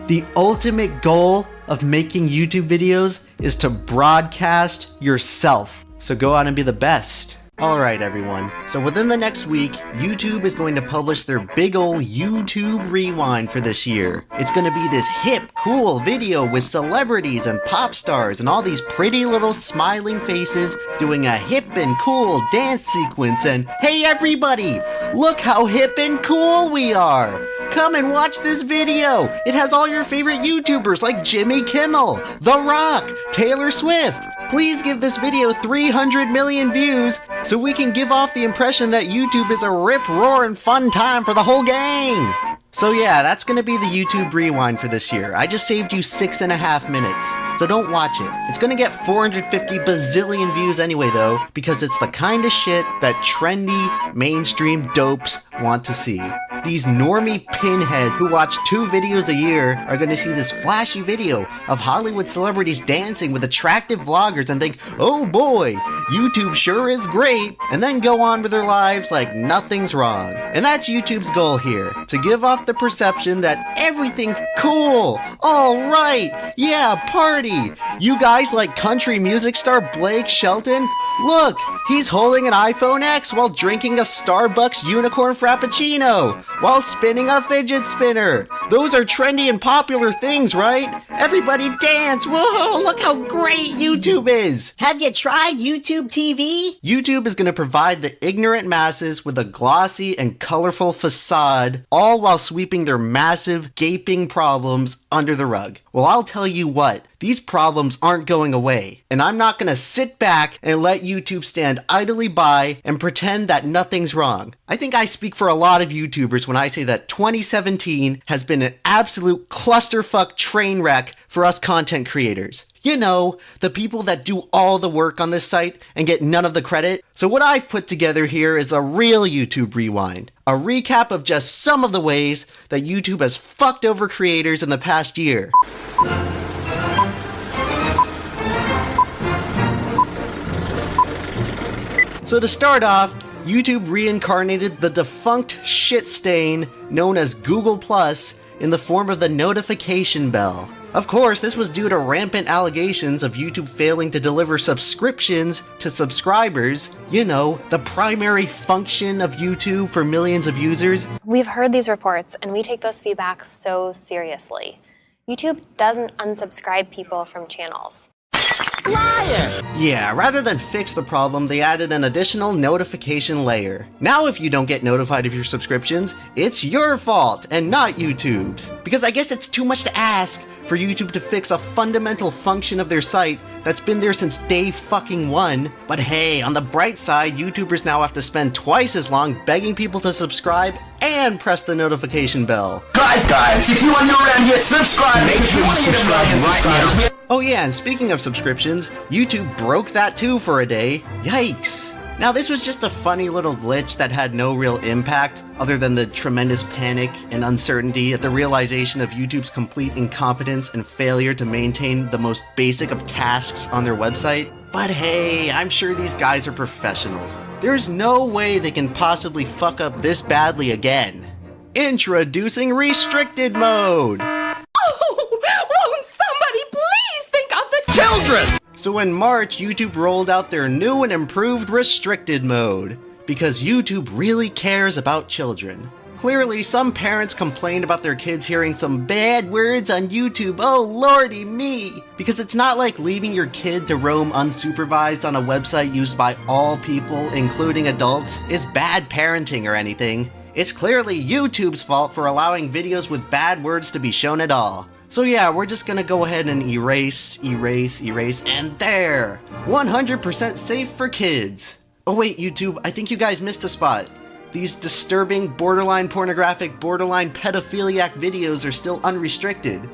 the ultimate goal of making YouTube videos is to broadcast yourself. So go out and be the best. Alright everyone, so within the next week, YouTube is going to publish their big ol' YouTube Rewind for this year. It's going to be this hip, cool video with celebrities and pop stars and all these pretty little smiling faces doing a hip and cool dance sequence and, hey everybody, look how hip and cool we are! Come and watch this video! It has all your favorite YouTubers like Jimmy Kimmel, The Rock, Taylor Swift. Please give this video 300 million views so we can give off the impression that YouTube is a rip-roaring fun time for the whole gang! So yeah, that's gonna be the YouTube Rewind for this year. I just saved you 6.5 minutes, so don't watch it. It's gonna get 450 bazillion views anyway though, because it's the kind of shit that trendy, mainstream dopes want to see. These normie pinheads who watch 2 videos a year are gonna see this flashy video of Hollywood celebrities dancing with attractive vloggers and think, oh boy, YouTube sure is great, and then go on with their lives like nothing's wrong. And that's YouTube's goal here, to give off the perception that everything's cool. Alright, yeah, party. You guys like country music star Blake Shelton? Look, he's holding an iPhone X while drinking a Starbucks unicorn frappuccino, while spinning a fidget spinner. Those are trendy and popular things, right? Everybody dance! Whoa, look how great YouTube is! Have you tried YouTube TV? YouTube is going to provide the ignorant masses with a glossy and colorful facade, all while sweeping their massive, gaping problems under the rug. Well, I'll tell you what, these problems aren't going away, and I'm not gonna sit back and let YouTube stand idly by and pretend that nothing's wrong. I think I speak for a lot of YouTubers when I say that 2017 has been an absolute clusterfuck train wreck for us content creators. You know, the people that do all the work on this site and get none of the credit. So what I've put together here is a real YouTube Rewind. A recap of just some of the ways that YouTube has fucked over creators in the past year. So to start off, YouTube reincarnated the defunct shit stain known as Google Plus in the form of the notification bell. Of course, this was due to rampant allegations of YouTube failing to deliver subscriptions to subscribers. You know, the primary function of YouTube for millions of users. We've heard these reports and we take those feedback so seriously. YouTube doesn't unsubscribe people from channels. Liar! Yeah, rather than fix the problem, they added an additional notification layer. Now if you don't get notified of your subscriptions, it's your fault and not YouTube's. Because I guess it's too much to ask for YouTube to fix a fundamental function of their site that's been there since day fucking one. But hey, on the bright side, YouTubers now have to spend twice as long begging people to subscribe and press the notification bell. Guys, if you are new around here, subscribe. Make sure you subscribe right now. Oh yeah, and speaking of subscriptions, YouTube broke that too for a day. Yikes. Now this was just a funny little glitch that had no real impact other than the tremendous panic and uncertainty at the realization of YouTube's complete incompetence and failure to maintain the most basic of tasks on their website. But hey, I'm sure these guys are professionals. There's no way they can possibly fuck up this badly again. Introducing restricted mode! Oh, won't somebody please think of the children? So in March, YouTube rolled out their new and improved restricted mode, because YouTube really cares about children. Clearly, some parents complained about their kids hearing some bad words on YouTube, oh lordy me! Because it's not like leaving your kid to roam unsupervised on a website used by all people, including adults, is bad parenting or anything. It's clearly YouTube's fault for allowing videos with bad words to be shown at all. So yeah, we're just gonna go ahead and erase, and there! 100% safe for kids! Oh wait, YouTube, I think you guys missed a spot. These disturbing, borderline pornographic, borderline pedophiliac videos are still unrestricted.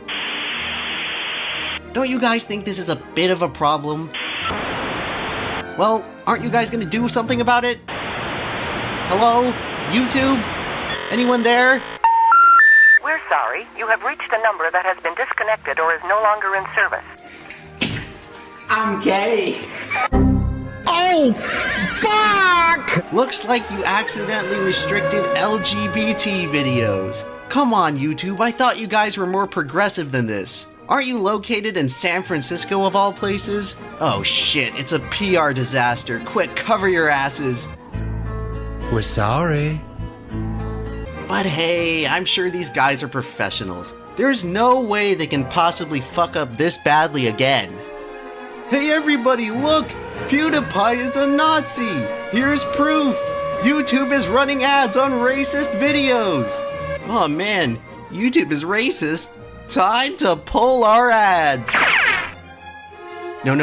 Don't you guys think this is a bit of a problem? Well, aren't you guys gonna do something about it? Hello? YouTube? Anyone there? We're sorry. You have reached a number that has been disconnected or is no longer in service. I'm gay. Oh Oh, fuck! Looks like you accidentally restricted LGBT videos. Come on, YouTube, I thought you guys were more progressive than this. Aren't you located in San Francisco of all places? Oh shit, it's a PR disaster. Quick, cover your asses. We're sorry. But hey, I'm sure these guys are professionals. There's no way they can possibly fuck up this badly again. Hey everybody, look! PewDiePie is a Nazi! Here's proof! YouTube is running ads on racist videos! Oh man, YouTube is racist? Time to pull our ads! No,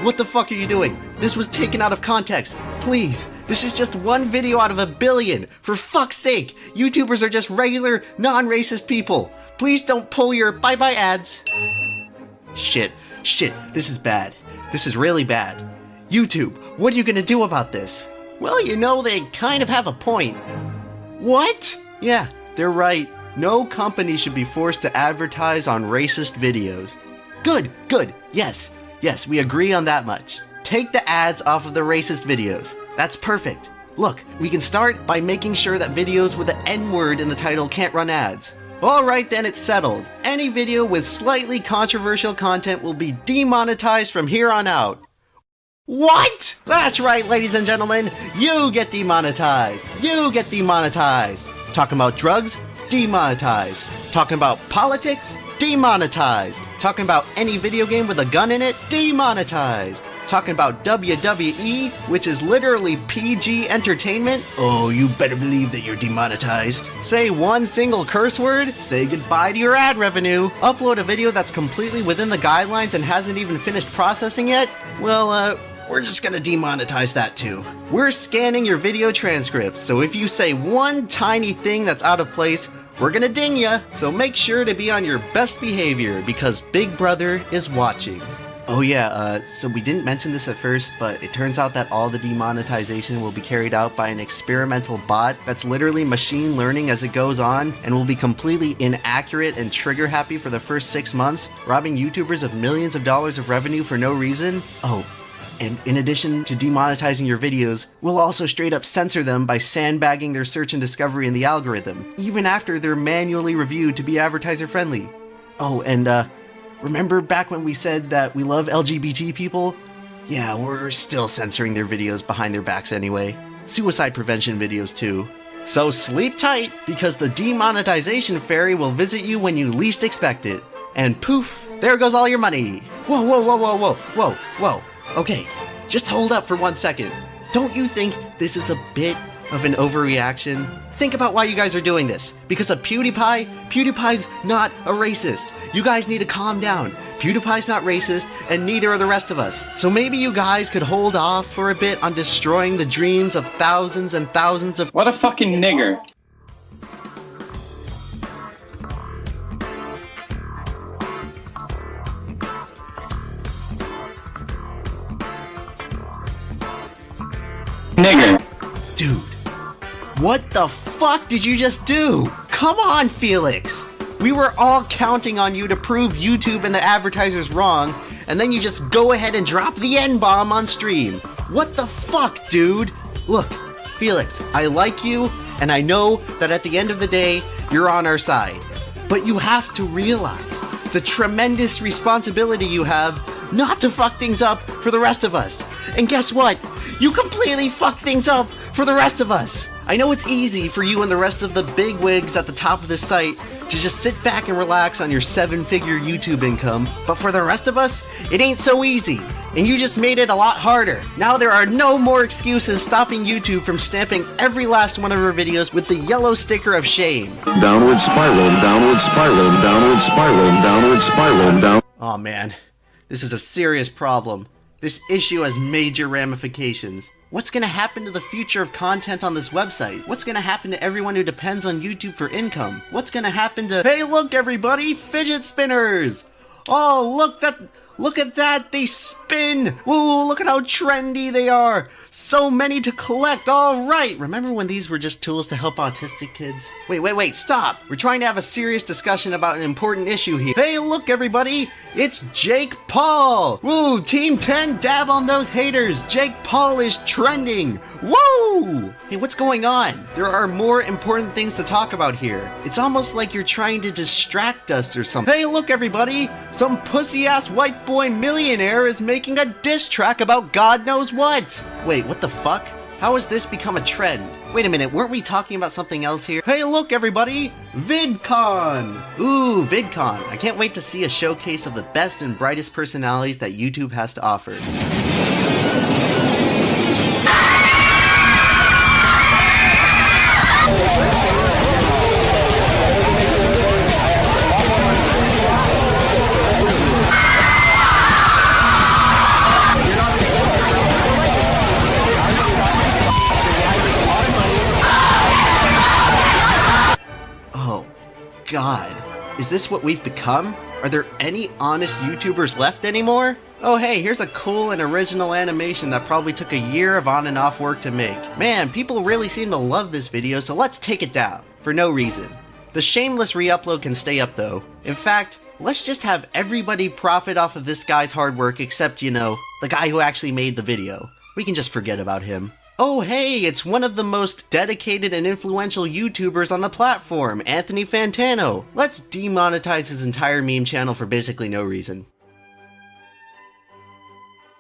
what the fuck are you doing? This was taken out of context. Please, this is just one video out of a billion. For fuck's sake, YouTubers are just regular, non-racist people. Please don't pull your bye-bye ads. Shit, this is bad. This is really bad. YouTube, what are you gonna do about this? Well, you know, they kind of have a point. What? Yeah, they're right. No company should be forced to advertise on racist videos. Good. Yes, we agree on that much. Take the ads off of the racist videos. That's perfect. Look, we can start by making sure that videos with the N-word in the title can't run ads. Alright then, it's settled. Any video with slightly controversial content will be demonetized from here on out. What? That's right, ladies and gentlemen. You get demonetized. Talking about drugs? Demonetized. Talking about politics? Demonetized. Talking about any video game with a gun in it? Demonetized. Talking about WWE, which is literally PG entertainment? Oh, you better believe that you're demonetized. Say one single curse word? Say goodbye to your ad revenue. Upload a video that's completely within the guidelines and hasn't even finished processing yet? Well, we're just gonna demonetize that too. We're scanning your video transcripts, so if you say one tiny thing that's out of place, we're gonna ding ya. So make sure to be on your best behavior because Big Brother is watching. Oh yeah, so we didn't mention this at first, but it turns out that all the demonetization will be carried out by an experimental bot that's literally machine learning as it goes on and will be completely inaccurate and trigger happy for the first 6 months, robbing YouTubers of millions of dollars of revenue for no reason. Oh, and in addition to demonetizing your videos, we'll also straight up censor them by sandbagging their search and discovery in the algorithm, even after they're manually reviewed to be advertiser friendly. Oh, and remember back when we said that we love LGBT people? Yeah, we're still censoring their videos behind their backs anyway. Suicide prevention videos too. So sleep tight, because the demonetization fairy will visit you when you least expect it. And poof, there goes all your money. Whoa. Okay, just hold up for 1 second. Don't you think this is a bit of an overreaction? Think about why you guys are doing this. Because of PewDiePie? PewDiePie's not a racist. You guys need to calm down. PewDiePie's not racist, and neither are the rest of us. So maybe you guys could hold off for a bit on destroying the dreams of thousands and thousands of— What a fucking nigger. Nigger. Dude, what the fuck did you just do? Come on, Felix. We were all counting on you to prove YouTube and the advertisers wrong, and then you just go ahead and drop the N-bomb on stream. What the fuck, dude? Look, Felix, I like you, and I know that at the end of the day, you're on our side. But you have to realize the tremendous responsibility you have not to fuck things up for the rest of us. And guess what? You completely fucked things up for the rest of us. I know it's easy for you and the rest of the bigwigs at the top of this site to just sit back and relax on your 7-figure YouTube income, but for the rest of us, it ain't so easy, and you just made it a lot harder. Now there are no more excuses stopping YouTube from stamping every last one of our videos with the yellow sticker of shame. Downward spiral, downward spiral, downward spiral, downward spiral, down. Oh man, this is a serious problem. This issue has major ramifications. What's gonna happen to the future of content on this website? What's gonna happen to everyone who depends on YouTube for income? What's gonna happen to— Hey look everybody, fidget spinners! Oh Look at that, they spin! Woo, look at how trendy they are! So many to collect, alright! Remember when these were just tools to help autistic kids? Wait, stop! We're trying to have a serious discussion about an important issue here. Hey, look everybody! It's Jake Paul! Woo, Team 10, dab on those haters! Jake Paul is trending! Woo! Hey, what's going on? There are more important things to talk about here. It's almost like you're trying to distract us or something. Hey, look everybody! Some pussy-ass white boy millionaire is making a diss track about God knows what! Wait, what the fuck? How has this become a trend? Wait a minute, weren't we talking about something else here? Hey look everybody! VidCon! Ooh, VidCon. I can't wait to see a showcase of the best and brightest personalities that YouTube has to offer. God, is this what we've become? Are there any honest YouTubers left anymore? Oh hey, here's a cool and original animation that probably took a year of on and off work to make. Man, people really seem to love this video, so let's take it down. For no reason. The shameless re-upload can stay up though. In fact, let's just have everybody profit off of this guy's hard work except, you know, the guy who actually made the video. We can just forget about him. Oh hey, it's one of the most dedicated and influential YouTubers on the platform, Anthony Fantano. Let's demonetize his entire meme channel for basically no reason.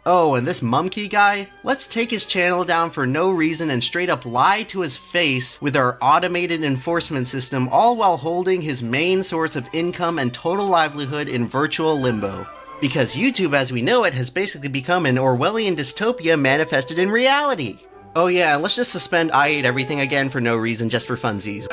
Oh, and this Mumkey guy? Let's take his channel down for no reason and straight up lie to his face with our automated enforcement system, all while holding his main source of income and total livelihood in virtual limbo. Because YouTube as we know it has basically become an Orwellian dystopia manifested in reality. Oh yeah, let's just suspend I Hate Everything again for no reason, just for funsies.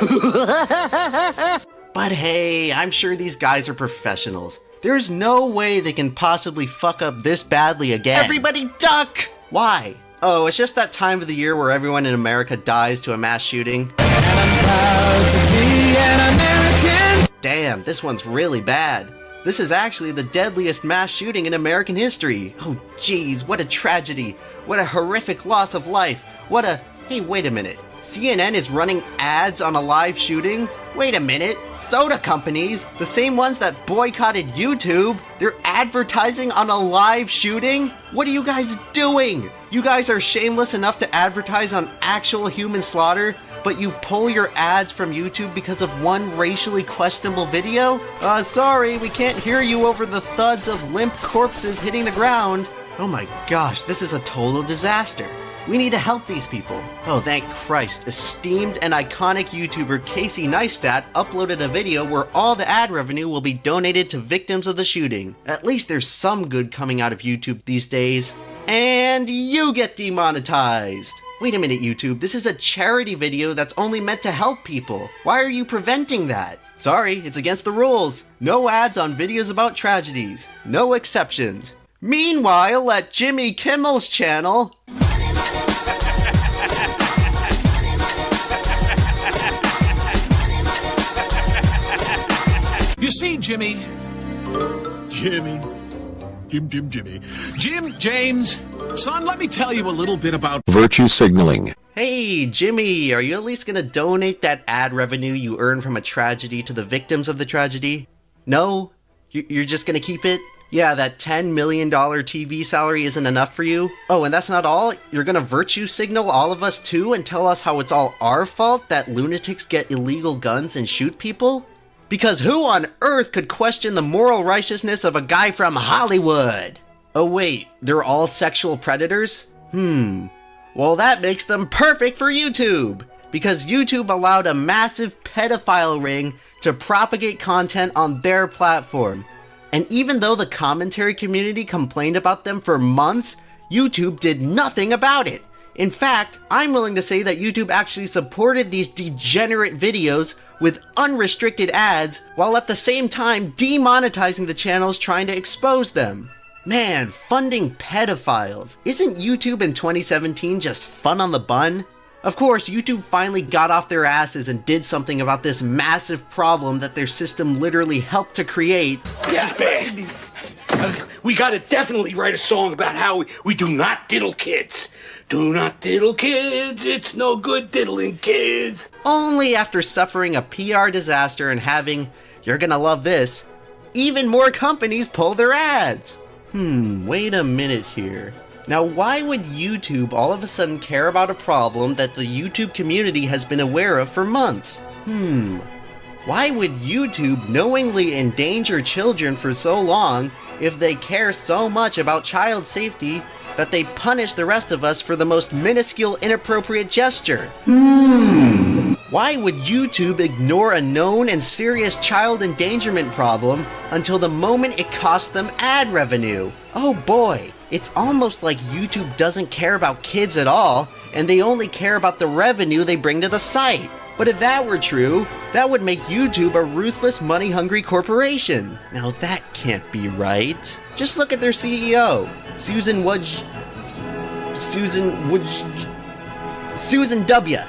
But hey, I'm sure these guys are professionals. There's no way they can possibly fuck up this badly again. Everybody duck! Why? Oh, it's just that time of the year where everyone in America dies to a mass shooting. And I'm proud to be an American. Damn, this one's really bad. This is actually the deadliest mass shooting in American history. Oh geez, what a tragedy. What a horrific loss of life. What a... Hey, wait a minute. CNN is running ads on a live shooting? Wait a minute. Soda companies, the same ones that boycotted YouTube, they're advertising on a live shooting? What are you guys doing? You guys are shameless enough to advertise on actual human slaughter, but you pull your ads from YouTube because of one racially questionable video? Sorry, we can't hear you over the thuds of limp corpses hitting the ground. Oh my gosh, this is a total disaster. We need to help these people. Oh, thank Christ. Esteemed and iconic YouTuber Casey Neistat uploaded a video where all the ad revenue will be donated to victims of the shooting. At least there's some good coming out of YouTube these days. And you get demonetized. Wait a minute, YouTube. This is a charity video that's only meant to help people. Why are you preventing that? Sorry, it's against the rules. No ads on videos about tragedies. No exceptions. Meanwhile, at Jimmy Kimmel's channel... You see, Jimmy, James, son, let me tell you a little bit about virtue signaling. Hey, Jimmy, are you at least gonna donate that ad revenue you earn from a tragedy to the victims of the tragedy? No? You're just gonna keep it? Yeah, that $10 million TV salary isn't enough for you? Oh, and that's not all? You're gonna virtue signal all of us too and tell us how it's all our fault that lunatics get illegal guns and shoot people? Because who on earth could question the moral righteousness of a guy from Hollywood? Oh wait, they're all sexual predators? Well that makes them perfect for YouTube! Because YouTube allowed a massive pedophile ring to propagate content on their platform. And even though the commentary community complained about them for months, YouTube did nothing about it. In fact, I'm willing to say that YouTube actually supported these degenerate videos with unrestricted ads, while at the same time demonetizing the channels trying to expose them. Man, funding pedophiles. Isn't YouTube in 2017 just fun on the bun? Of course, YouTube finally got off their asses and did something about this massive problem that their system literally helped to create. Yeah, baby. We gotta definitely write a song about how we do not diddle kids. Do not diddle kids, it's no good diddling kids. Only after suffering a PR disaster and having, you're gonna love this, even more companies pull their ads. Wait a minute here. Now, why would YouTube all of a sudden care about a problem that the YouTube community has been aware of for months? Why would YouTube knowingly endanger children for so long if they care so much about child safety that they punish the rest of us for the most minuscule inappropriate gesture? Why would YouTube ignore a known and serious child endangerment problem until the moment it costs them ad revenue? Oh boy, it's almost like YouTube doesn't care about kids at all, and they only care about the revenue they bring to the site. But if that were true, that would make YouTube a ruthless, money-hungry corporation. Now that can't be right. Just look at their CEO, Susan W.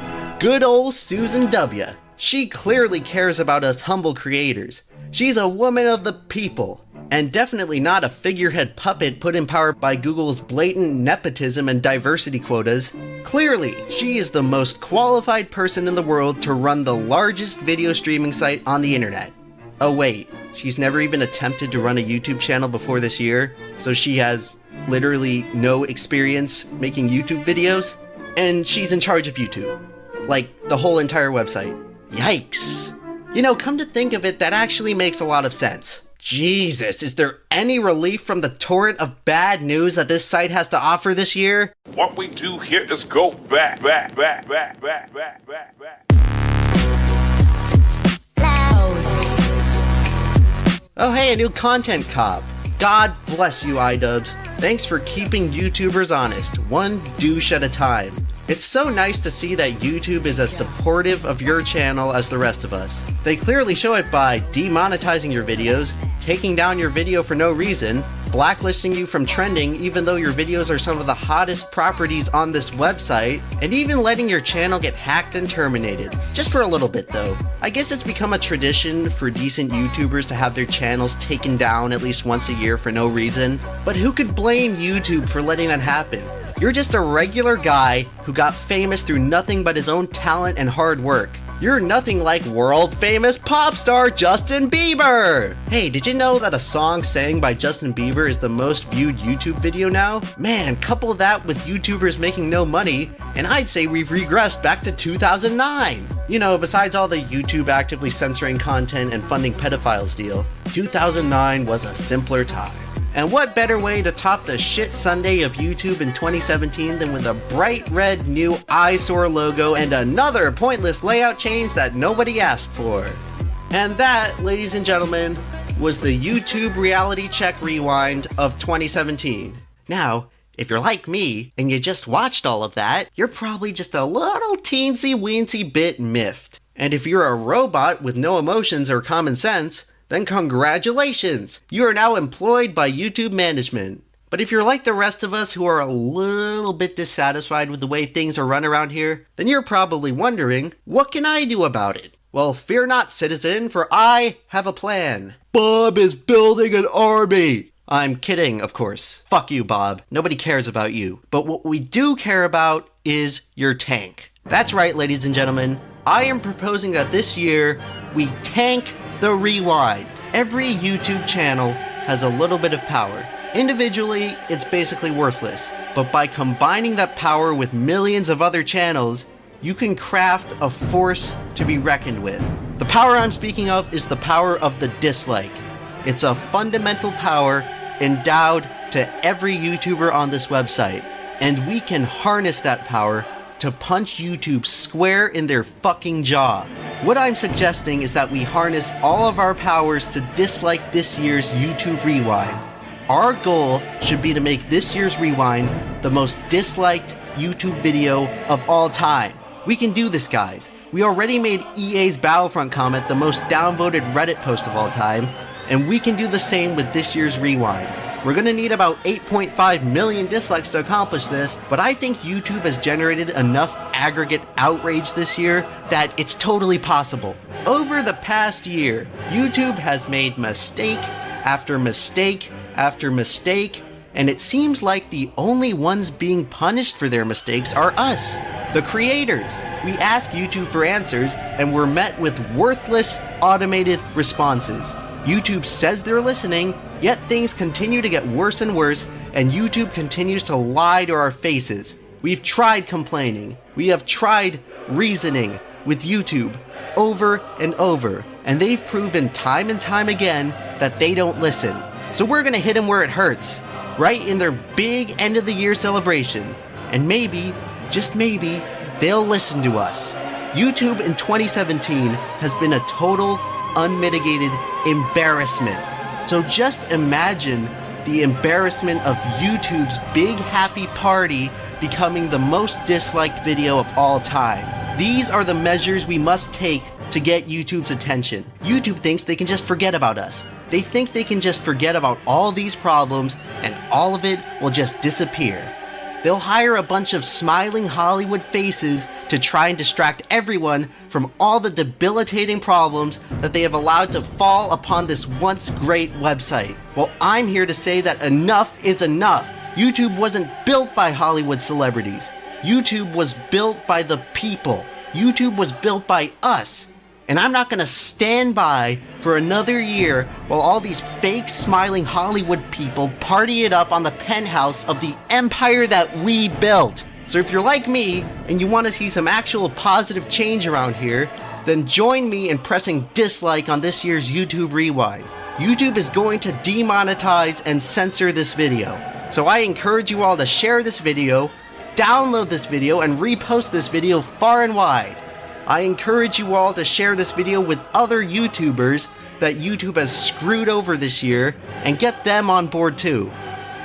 Good old Susan W. She clearly cares about us humble creators. She's a woman of the people, and definitely not a figurehead puppet put in power by Google's blatant nepotism and diversity quotas. Clearly, she is the most qualified person in the world to run the largest video streaming site on the internet. Oh wait, she's never even attempted to run a YouTube channel before this year, so she has literally no experience making YouTube videos, and she's in charge of YouTube. Like, the whole entire website. Yikes. You know, come to think of it, that actually makes a lot of sense. Jesus, is there any relief from the torrent of bad news that this site has to offer this year? What we do here is go back. Oh hey, a new content cop. God bless you, iDubbbz. Thanks for keeping YouTubers honest, one douche at a time. It's so nice to see that YouTube is as supportive of your channel as the rest of us. They clearly show it by demonetizing your videos, taking down your video for no reason, blacklisting you from trending even though your videos are some of the hottest properties on this website, and even letting your channel get hacked and terminated. Just for a little bit though. I guess it's become a tradition for decent YouTubers to have their channels taken down at least once a year for no reason, but who could blame YouTube for letting that happen? You're just a regular guy who got famous through nothing but his own talent and hard work. You're nothing like world-famous pop star Justin Bieber! Hey, did you know that a song sang by Justin Bieber is the most viewed YouTube video now? Man, couple that with YouTubers making no money, and I'd say we've regressed back to 2009. You know, besides all the YouTube actively censoring content and funding pedophiles deal, 2009 was a simpler time. And what better way to top the shit Sunday of YouTube in 2017 than with a bright red new eyesore logo and another pointless layout change that nobody asked for. And that, ladies and gentlemen, was the YouTube Reality Check Rewind of 2017. Now, if you're like me and you just watched all of that, you're probably just a little teensy weensy bit miffed. And if you're a robot with no emotions or common sense, then congratulations! You are now employed by YouTube management. But if you're like the rest of us who are a little bit dissatisfied with the way things are run around here, then you're probably wondering, what can I do about it? Well, fear not, citizen, for I have a plan. Bob is building an army! I'm kidding, of course. Fuck you, Bob. Nobody cares about you. But what we do care about is your tank. That's right, ladies and gentlemen. I am proposing that this year, we tank the rewind. Every YouTube channel has a little bit of power. Individually, it's basically worthless. But by combining that power with millions of other channels, you can craft a force to be reckoned with. The power I'm speaking of is the power of the dislike. It's a fundamental power endowed to every YouTuber on this website. And we can harness that power to punch YouTube square in their fucking jaw. What I'm suggesting is that we harness all of our powers to dislike this year's YouTube Rewind. Our goal should be to make this year's Rewind the most disliked YouTube video of all time. We can do this, guys. We already made EA's Battlefront comment the most downvoted Reddit post of all time, and we can do the same with this year's Rewind. We're gonna need about 8.5 million dislikes to accomplish this, but I think YouTube has generated enough aggregate outrage this year that it's totally possible. Over the past year, YouTube has made mistake after mistake after mistake, and it seems like the only ones being punished for their mistakes are us, the creators. We ask YouTube for answers, and we're met with worthless, automated responses. YouTube says they're listening, yet things continue to get worse and worse, and YouTube continues to lie to our faces. We've tried complaining. We have tried reasoning with YouTube over and over, and they've proven time and time again that they don't listen. So we're gonna hit them where it hurts, right in their big end of the year celebration, and maybe, just maybe, they'll listen to us. YouTube in 2017 has been a total, unmitigated embarrassment. So just imagine the embarrassment of YouTube's big happy party becoming the most disliked video of all time. These are the measures we must take to get YouTube's attention. YouTube thinks they can just forget about us. They think they can just forget about all these problems and all of it will just disappear. They'll hire a bunch of smiling Hollywood faces to try and distract everyone from all the debilitating problems that they have allowed to fall upon this once great website. Well, I'm here to say that enough is enough. YouTube wasn't built by Hollywood celebrities. YouTube was built by the people. YouTube was built by us. And I'm not gonna stand by for another year while all these fake smiling Hollywood people party it up on the penthouse of the empire that we built. So if you're like me and you want to see some actual positive change around here, then join me in pressing dislike on this year's YouTube Rewind. YouTube is going to demonetize and censor this video. So I encourage you all to share this video, download this video, and repost this video far and wide. I encourage you all to share this video with other YouTubers that YouTube has screwed over this year and get them on board too.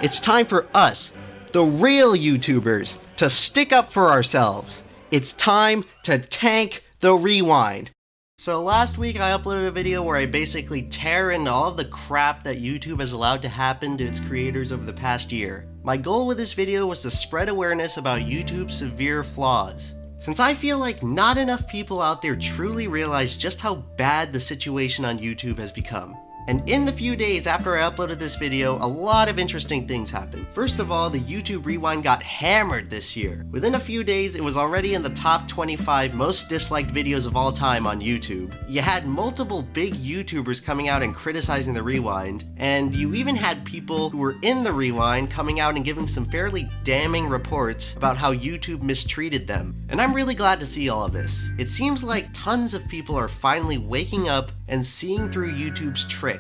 It's time for us, the real YouTubers, to stick up for ourselves. It's time to tank the rewind. So last week I uploaded a video where I basically tear into all of the crap that YouTube has allowed to happen to its creators over the past year. My goal with this video was to spread awareness about YouTube's severe flaws. Since I feel like not enough people out there truly realize just how bad the situation on YouTube has become. And in the few days after I uploaded this video, a lot of interesting things happened. First of all, the YouTube Rewind got hammered this year. Within a few days, it was already in the top 25 most disliked videos of all time on YouTube. You had multiple big YouTubers coming out and criticizing the Rewind, and you even had people who were in the Rewind coming out and giving some fairly damning reports about how YouTube mistreated them. And I'm really glad to see all of this. It seems like tons of people are finally waking up and seeing through YouTube's tricks.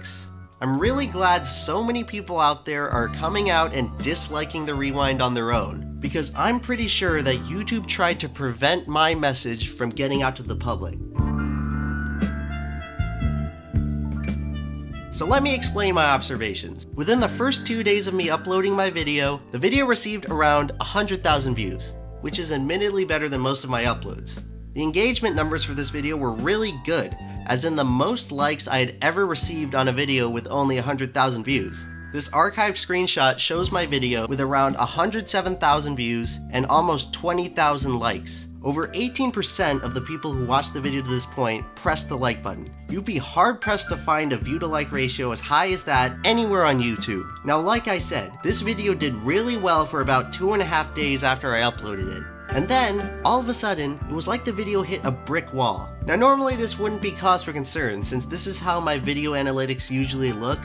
I'm really glad so many people out there are coming out and disliking the Rewind on their own, because I'm pretty sure that YouTube tried to prevent my message from getting out to the public. So let me explain my observations. Within the first 2 days of me uploading my video, the video received around 100,000 views, which is admittedly better than most of my uploads. The engagement numbers for this video were really good, as in the most likes I had ever received on a video with only 100,000 views. This archived screenshot shows my video with around 107,000 views and almost 20,000 likes. Over 18% of the people who watched the video to this point pressed the like button. You'd be hard pressed to find a view to like ratio as high as that anywhere on YouTube. Now, like I said, this video did really well for about 2.5 days after I uploaded it. And then, all of a sudden, it was like the video hit a brick wall. Now normally this wouldn't be cause for concern, since this is how my video analytics usually look.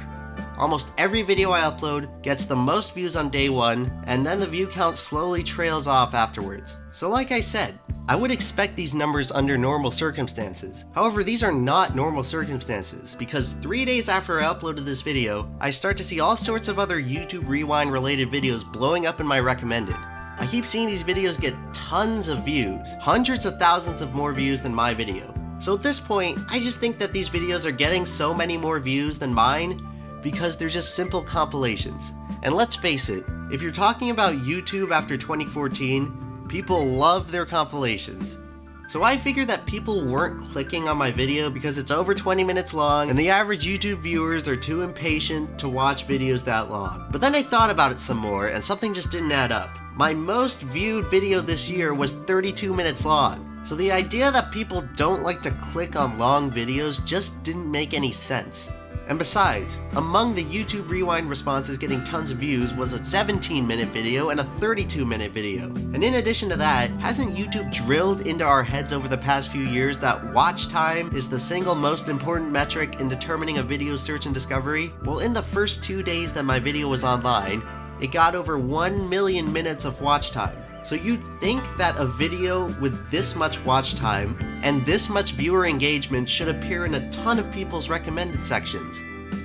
Almost every video I upload gets the most views on day one, and then the view count slowly trails off afterwards. So like I said, I would expect these numbers under normal circumstances. However, these are not normal circumstances, because 3 days after I uploaded this video, I start to see all sorts of other YouTube Rewind related videos blowing up in my recommended. I keep seeing these videos get tons of views, hundreds of thousands of more views than my video. So at this point, I just think that these videos are getting so many more views than mine because they're just simple compilations. And let's face it, if you're talking about YouTube after 2014, people love their compilations. So I figured that people weren't clicking on my video because it's over 20 minutes long and the average YouTube viewers are too impatient to watch videos that long. But then I thought about it some more and something just didn't add up. My most viewed video this year was 32 minutes long. So the idea that people don't like to click on long videos just didn't make any sense. And besides, among the YouTube Rewind responses getting tons of views was a 17-minute video and a 32-minute video. And in addition to that, hasn't YouTube drilled into our heads over the past few years that watch time is the single most important metric in determining a video's search and discovery? Well, in the first 2 days that my video was online, it got over 1 million minutes of watch time. So you'd think that a video with this much watch time and this much viewer engagement should appear in a ton of people's recommended sections.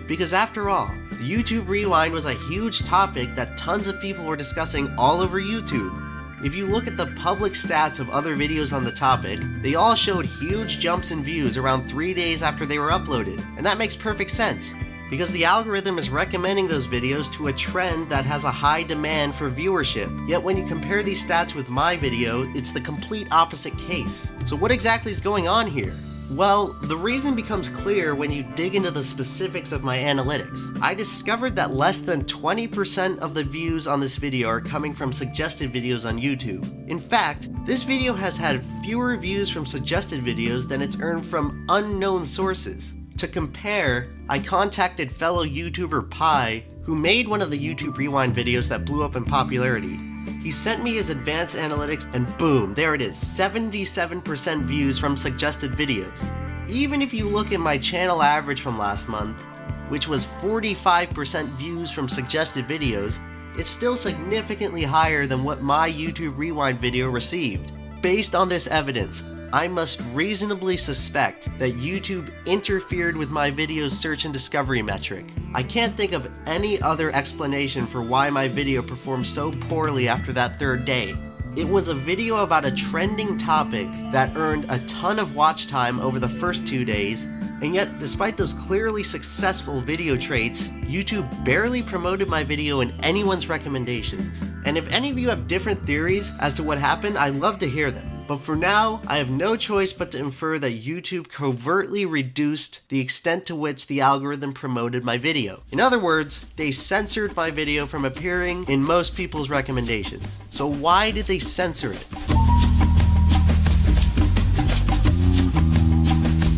Because after all, the YouTube Rewind was a huge topic that tons of people were discussing all over YouTube. If you look at the public stats of other videos on the topic, they all showed huge jumps in views around 3 days after they were uploaded. And that makes perfect sense, because the algorithm is recommending those videos to a trend that has a high demand for viewership. Yet when you compare these stats with my video, it's the complete opposite case. So what exactly is going on here? Well, the reason becomes clear when you dig into the specifics of my analytics. I discovered that less than 20% of the views on this video are coming from suggested videos on YouTube. In fact, this video has had fewer views from suggested videos than it's earned from unknown sources. To compare, I contacted fellow YouTuber Pi, who made one of the YouTube Rewind videos that blew up in popularity. He sent me his advanced analytics and boom, there it is, 77% views from suggested videos. Even if you look at my channel average from last month, which was 45% views from suggested videos, it's still significantly higher than what my YouTube Rewind video received. Based on this evidence, I must reasonably suspect that YouTube interfered with my video's search and discovery metric. I can't think of any other explanation for why my video performed so poorly after that third day. It was a video about a trending topic that earned a ton of watch time over the first 2 days, and yet despite those clearly successful video traits, YouTube barely promoted my video in anyone's recommendations. And if any of you have different theories as to what happened, I'd love to hear them. But for now, I have no choice but to infer that YouTube covertly reduced the extent to which the algorithm promoted my video. In other words, they censored my video from appearing in most people's recommendations. So why did they censor it?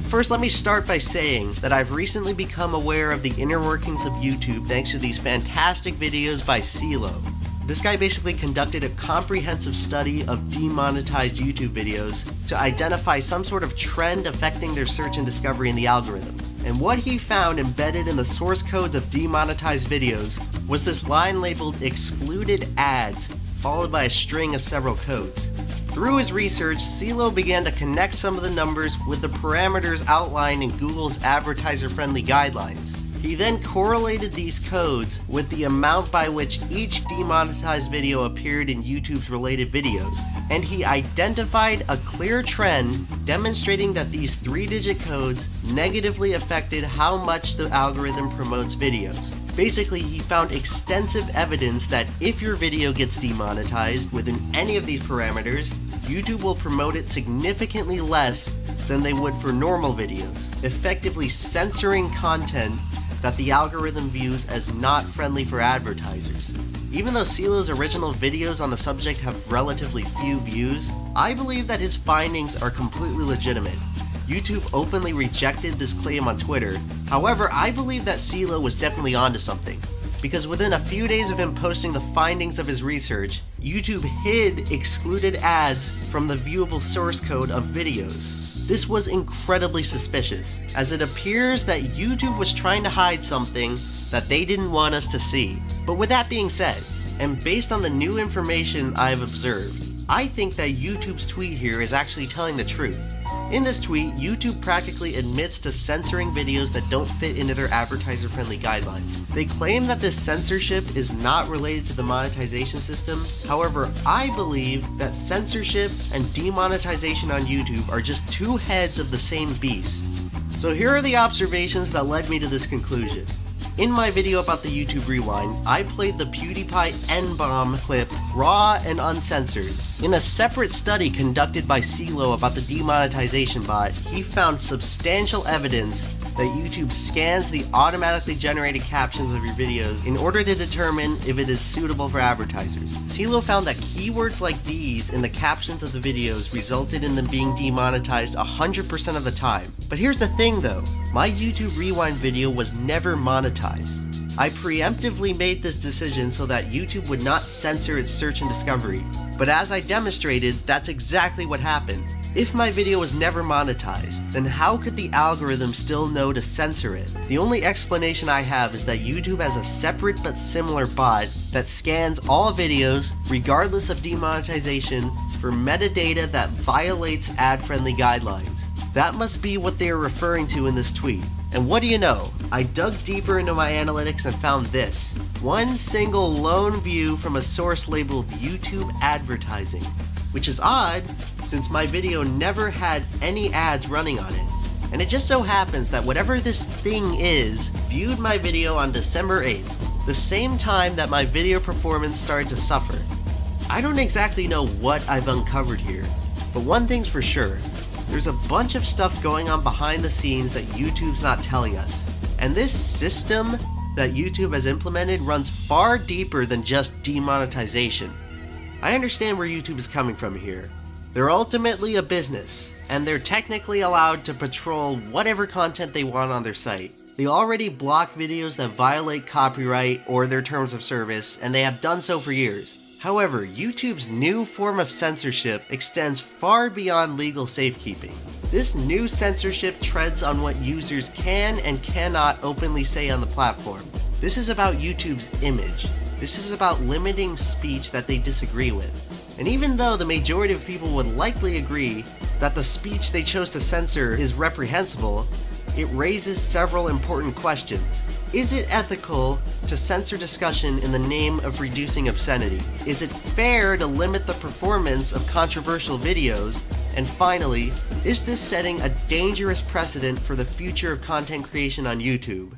First, let me start by saying that I've recently become aware of the inner workings of YouTube thanks to these fantastic videos by CeeLo. This guy basically conducted a comprehensive study of demonetized YouTube videos to identify some sort of trend affecting their search and discovery in the algorithm. And what he found embedded in the source codes of demonetized videos was this line labeled excluded ads, followed by a string of several codes. Through his research, CeeLo began to connect some of the numbers with the parameters outlined in Google's advertiser-friendly guidelines. He then correlated these codes with the amount by which each demonetized video appeared in YouTube's related videos, and he identified a clear trend demonstrating that these 3-digit codes negatively affected how much the algorithm promotes videos. Basically, he found extensive evidence that if your video gets demonetized within any of these parameters, YouTube will promote it significantly less than they would for normal videos, effectively censoring content that the algorithm views as not friendly for advertisers. Even though CeeLo's original videos on the subject have relatively few views, I believe that his findings are completely legitimate. YouTube openly rejected this claim on Twitter. However, I believe that CeeLo was definitely onto something, because within a few days of him posting the findings of his research, YouTube hid excluded ads from the viewable source code of videos. This was incredibly suspicious, as it appears that YouTube was trying to hide something that they didn't want us to see. But with that being said, and based on the new information I've observed, I think that YouTube's tweet here is actually telling the truth. In this tweet, YouTube practically admits to censoring videos that don't fit into their advertiser-friendly guidelines. They claim that this censorship is not related to the monetization system. However, I believe that censorship and demonetization on YouTube are just two heads of the same beast. So here are the observations that led me to this conclusion. In my video about the YouTube Rewind, I played the PewDiePie N-bomb clip raw and uncensored. In a separate study conducted by CeeLo about the demonetization bot, he found substantial evidence that YouTube scans the automatically generated captions of your videos in order to determine if it is suitable for advertisers. CeeLo found that keywords like these in the captions of the videos resulted in them being demonetized 100% of the time. But here's the thing though, my YouTube Rewind video was never monetized. I preemptively made this decision so that YouTube would not censor its search and discovery. But as I demonstrated, that's exactly what happened. If my video was never monetized, then how could the algorithm still know to censor it? The only explanation I have is that YouTube has a separate but similar bot that scans all videos, regardless of demonetization, for metadata that violates ad-friendly guidelines. That must be what they are referring to in this tweet. And what do you know? I dug deeper into my analytics and found this. One single lone view from a source labeled YouTube advertising, which is odd since my video never had any ads running on it. And it just so happens that whatever this thing is, viewed my video on December 8th, the same time that my video performance started to suffer. I don't exactly know what I've uncovered here, but one thing's for sure. There's a bunch of stuff going on behind the scenes that YouTube's not telling us. And this system that YouTube has implemented runs far deeper than just demonetization. I understand where YouTube is coming from here. They're ultimately a business, and they're technically allowed to patrol whatever content they want on their site. They already block videos that violate copyright or their terms of service, and they have done so for years. However, YouTube's new form of censorship extends far beyond legal safekeeping. This new censorship treads on what users can and cannot openly say on the platform. This is about YouTube's image. This is about limiting speech that they disagree with. And even though the majority of people would likely agree that the speech they chose to censor is reprehensible, it raises several important questions. Is it ethical to censor discussion in the name of reducing obscenity? Is it fair to limit the performance of controversial videos? And finally, is this setting a dangerous precedent for the future of content creation on YouTube?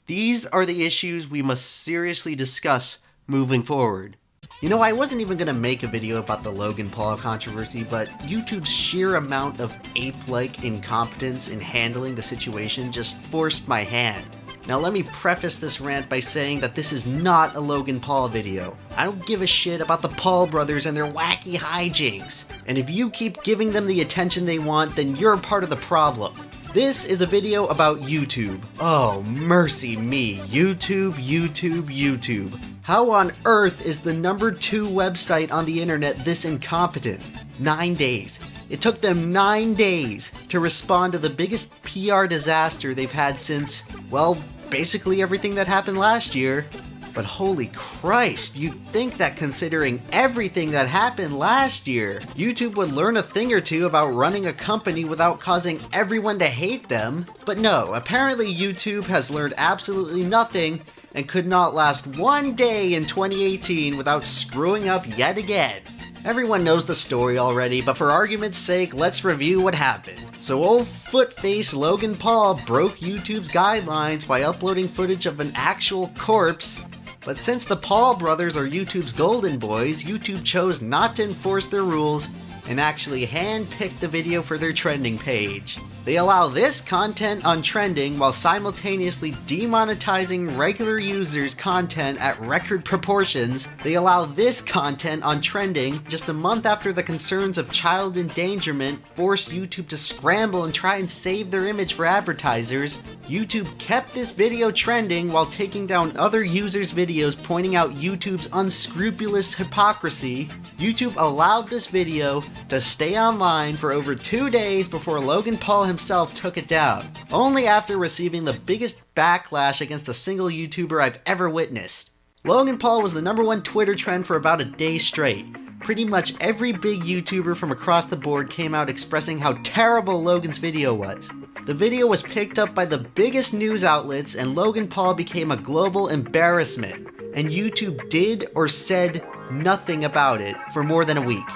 These are the issues we must seriously discuss moving forward. You know, I wasn't even gonna make a video about the Logan Paul controversy, but YouTube's sheer amount of ape-like incompetence in handling the situation just forced my hand. Now let me preface this rant by saying that this is not a Logan Paul video. I don't give a shit about the Paul brothers and their wacky hijinks. And if you keep giving them the attention they want, then you're part of the problem. This is a video about YouTube. Oh, mercy me. YouTube, YouTube, YouTube. How on earth is the #2 website on the internet this incompetent? 9 days. It took them 9 days to respond to the biggest PR disaster they've had since, well, basically everything that happened last year. But holy Christ, you'd think that considering everything that happened last year, YouTube would learn a thing or two about running a company without causing everyone to hate them. But no, apparently YouTube has learned absolutely nothing and could not last 1 day in 2018 without screwing up yet again. Everyone knows the story already, but for argument's sake, let's review what happened. So old foot-faced Logan Paul broke YouTube's guidelines by uploading footage of an actual corpse. But since the Paul brothers are YouTube's golden boys, YouTube chose not to enforce their rules and actually hand-picked the video for their trending page. They allow this content on trending while simultaneously demonetizing regular users' content at record proportions. They allow this content on trending just a month after the concerns of child endangerment forced YouTube to scramble and try and save their image for advertisers. YouTube kept this video trending while taking down other users' videos pointing out YouTube's unscrupulous hypocrisy. YouTube allowed this video to stay online for over 2 days before Logan Paul himself took it down, only after receiving the biggest backlash against a single YouTuber I've ever witnessed. Logan Paul was the #1 Twitter trend for about a day straight. Pretty much every big YouTuber from across the board came out expressing how terrible Logan's video was. The video was picked up by the biggest news outlets and Logan Paul became a global embarrassment, and YouTube did or said nothing about it for more than a week.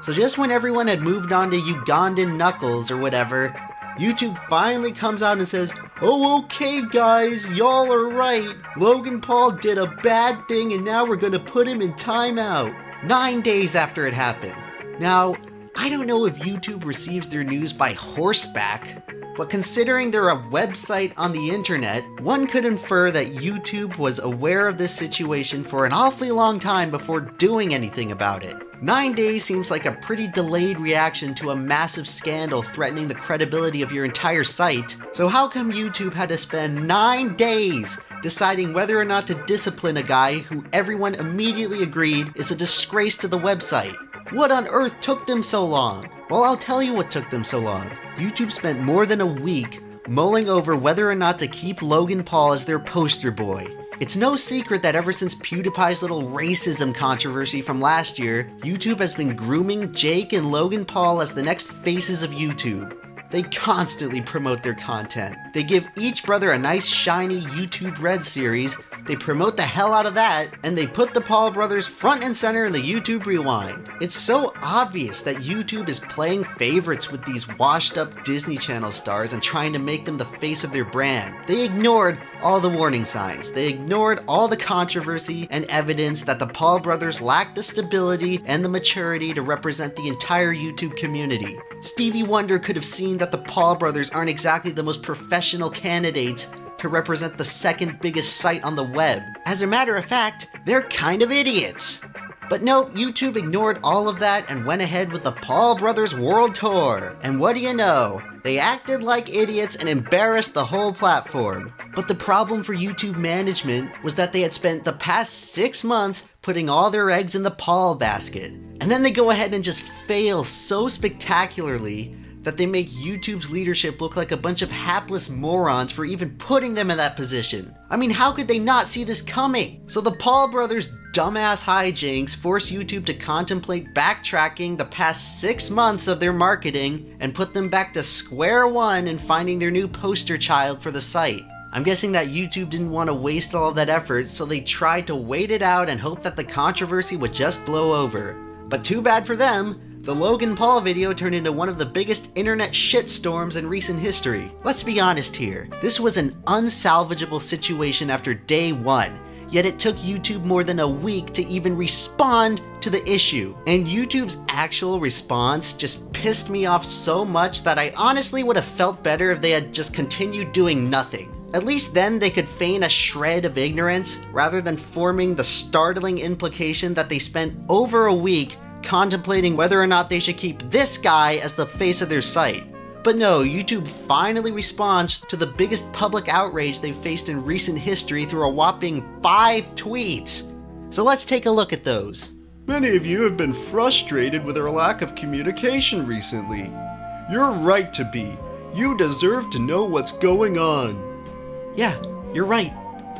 So just when everyone had moved on to Ugandan Knuckles or whatever, YouTube finally comes out and says, "Oh, okay guys, y'all are right. Logan Paul did a bad thing and now we're gonna put him in timeout." 9 days after it happened. Now, I don't know if YouTube receives their news by horseback, But considering they're a website on the internet, one could infer that YouTube was aware of this situation for an awfully long time before doing anything about it. 9 days seems like a pretty delayed reaction to a massive scandal threatening the credibility of your entire site. So how come YouTube had to spend 9 days deciding whether or not to discipline a guy who everyone immediately agreed is a disgrace to the website? What on earth took them so long? Well, I'll tell you what took them so long. YouTube spent more than a week mulling over whether or not to keep Logan Paul as their poster boy. It's no secret that ever since PewDiePie's little racism controversy from last year, YouTube has been grooming Jake and Logan Paul as the next faces of YouTube. They constantly promote their content. They give each brother a nice shiny YouTube Red series, they promote the hell out of that, and they put the Paul brothers front and center in the YouTube Rewind. It's so obvious that YouTube is playing favorites with these washed up Disney Channel stars and trying to make them the face of their brand. They ignored all the warning signs. They ignored all the controversy and evidence that the Paul brothers lack the stability and the maturity to represent the entire YouTube community. Stevie Wonder could have seen that the Paul brothers aren't exactly the most professional candidates to represent the second biggest site on the web. As a matter of fact, they're kind of idiots. But no, YouTube ignored all of that and went ahead with the Paul Brothers World Tour. And what do you know? They acted like idiots and embarrassed the whole platform. But the problem for YouTube management was that they had spent the past 6 months putting all their eggs in the Paul basket. And then they go ahead and just fail so spectacularly that they make YouTube's leadership look like a bunch of hapless morons for even putting them in that position. I mean, how could they not see this coming? So the Paul brothers' dumbass hijinks force YouTube to contemplate backtracking the past 6 months of their marketing and put them back to square one in finding their new poster child for the site. I'm guessing that YouTube didn't want to waste all of that effort, so they tried to wait it out and hope that the controversy would just blow over. But too bad for them. The Logan Paul video turned into one of the biggest internet shitstorms in recent history. Let's be honest here, this was an unsalvageable situation after day one, yet it took YouTube more than a week to even respond to the issue. And YouTube's actual response just pissed me off so much that I honestly would have felt better if they had just continued doing nothing. At least then they could feign a shred of ignorance rather than forming the startling implication that they spent over a week contemplating whether or not they should keep this guy as the face of their site. But no, YouTube finally responds to the biggest public outrage they've faced in recent history through a whopping 5 tweets. So let's take a look at those. Many of you have been frustrated with our lack of communication recently. You're right to be. You deserve to know what's going on. Yeah, you're right.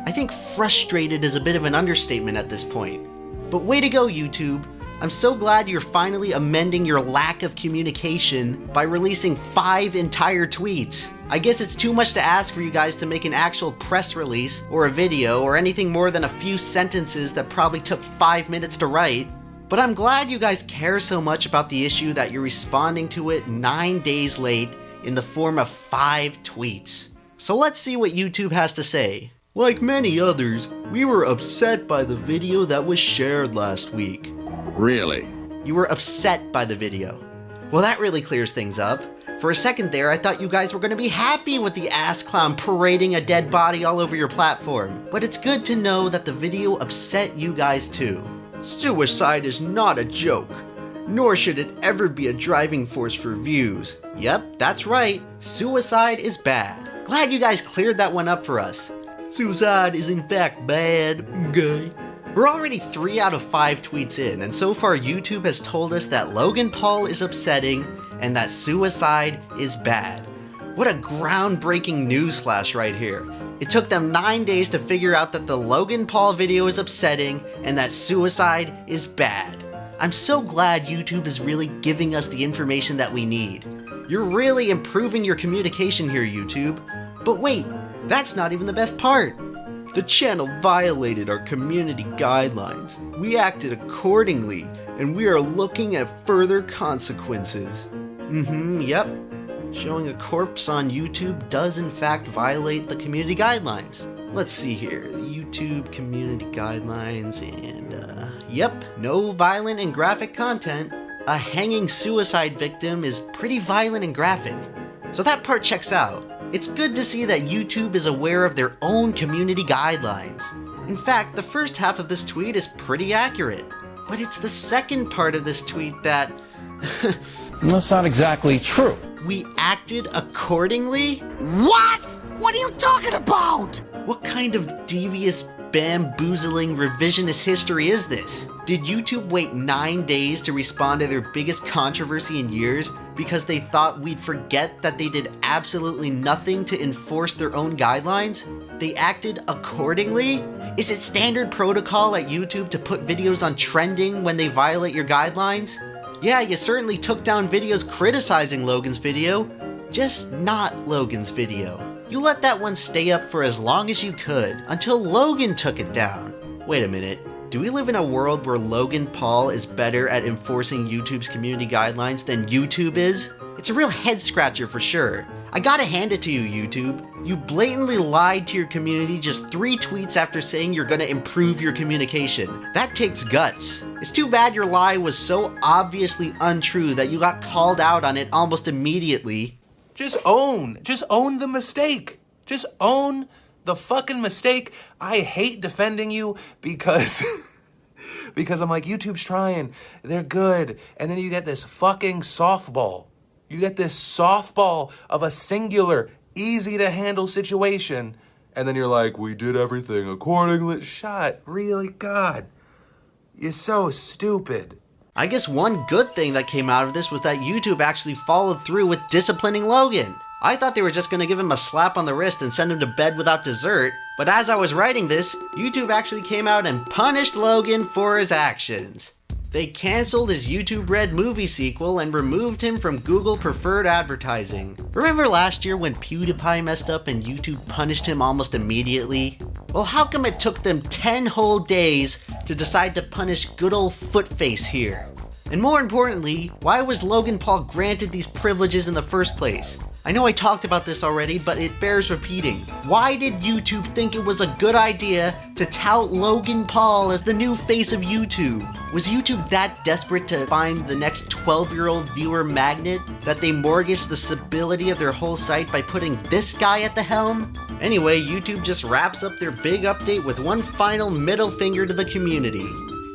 I think frustrated is a bit of an understatement at this point. But way to go, YouTube. I'm so glad you're finally amending your lack of communication by releasing 5 entire tweets. I guess it's too much to ask for you guys to make an actual press release or a video or anything more than a few sentences that probably took 5 minutes to write. But I'm glad you guys care so much about the issue that you're responding to it 9 days late in the form of 5 tweets. So let's see what YouTube has to say. Like many others, we were upset by the video that was shared last week. Really? You were upset by the video. Well, that really clears things up. For a second there, I thought you guys were going to be happy with the ass clown parading a dead body all over your platform. But it's good to know that the video upset you guys too. Suicide is not a joke, nor should it ever be a driving force for views. Yep, that's right. Suicide is bad. Glad you guys cleared that one up for us. Suicide is in fact bad, okay? We're already 3 out of 5 tweets in, and so far YouTube has told us that Logan Paul is upsetting and that suicide is bad. What a groundbreaking newsflash right here. It took them 9 days to figure out that the Logan Paul video is upsetting and that suicide is bad. I'm so glad YouTube is really giving us the information that we need. You're really improving your communication here, YouTube. But wait, that's not even the best part. The channel violated our community guidelines. We acted accordingly, and we are looking at further consequences. Yep. Showing a corpse on YouTube does in fact violate the community guidelines. Let's see here, the YouTube community guidelines, and yep, no violent and graphic content. A hanging suicide victim is pretty violent and graphic. So that part checks out. It's good to see that YouTube is aware of their own community guidelines. In fact, the first half of this tweet is pretty accurate. But it's the second part of this tweet that... That's not exactly true. We acted accordingly? What? What are you talking about? What kind of devious, bamboozling, revisionist history is this? Did YouTube wait 9 days to respond to their biggest controversy in years because they thought we'd forget that they did absolutely nothing to enforce their own guidelines? They acted accordingly? Is it standard protocol at YouTube to put videos on trending when they violate your guidelines? Yeah, you certainly took down videos criticizing Logan's video, just not Logan's video. You let that one stay up for as long as you could, until Logan took it down. Wait a minute, do we live in a world where Logan Paul is better at enforcing YouTube's community guidelines than YouTube is? It's a real head scratcher for sure. I gotta hand it to you, YouTube. You blatantly lied to your community just 3 tweets after saying you're gonna improve your communication. That takes guts. It's too bad your lie was so obviously untrue that you got called out on it almost immediately. Just own the mistake. Just own the fucking mistake. I hate defending you because I'm like, YouTube's trying, they're good, and then you get this fucking softball. You get this softball of a singular, easy to handle situation, and then you're like, we did everything accordingly. Shut, really? God, you're so stupid. I guess one good thing that came out of this was that YouTube actually followed through with disciplining Logan. I thought they were just gonna give him a slap on the wrist and send him to bed without dessert, but as I was writing this, YouTube actually came out and punished Logan for his actions. They canceled his YouTube Red movie sequel and removed him from Google Preferred Advertising. Remember last year when PewDiePie messed up and YouTube punished him almost immediately? Well, how come it took them 10 whole days to decide to punish good old Footface here? And more importantly, why was Logan Paul granted these privileges in the first place? I know I talked about this already, but it bears repeating. Why did YouTube think it was a good idea to tout Logan Paul as the new face of YouTube? Was YouTube that desperate to find the next 12-year-old viewer magnet that they mortgaged the stability of their whole site by putting this guy at the helm? Anyway, YouTube just wraps up their big update with one final middle finger to the community.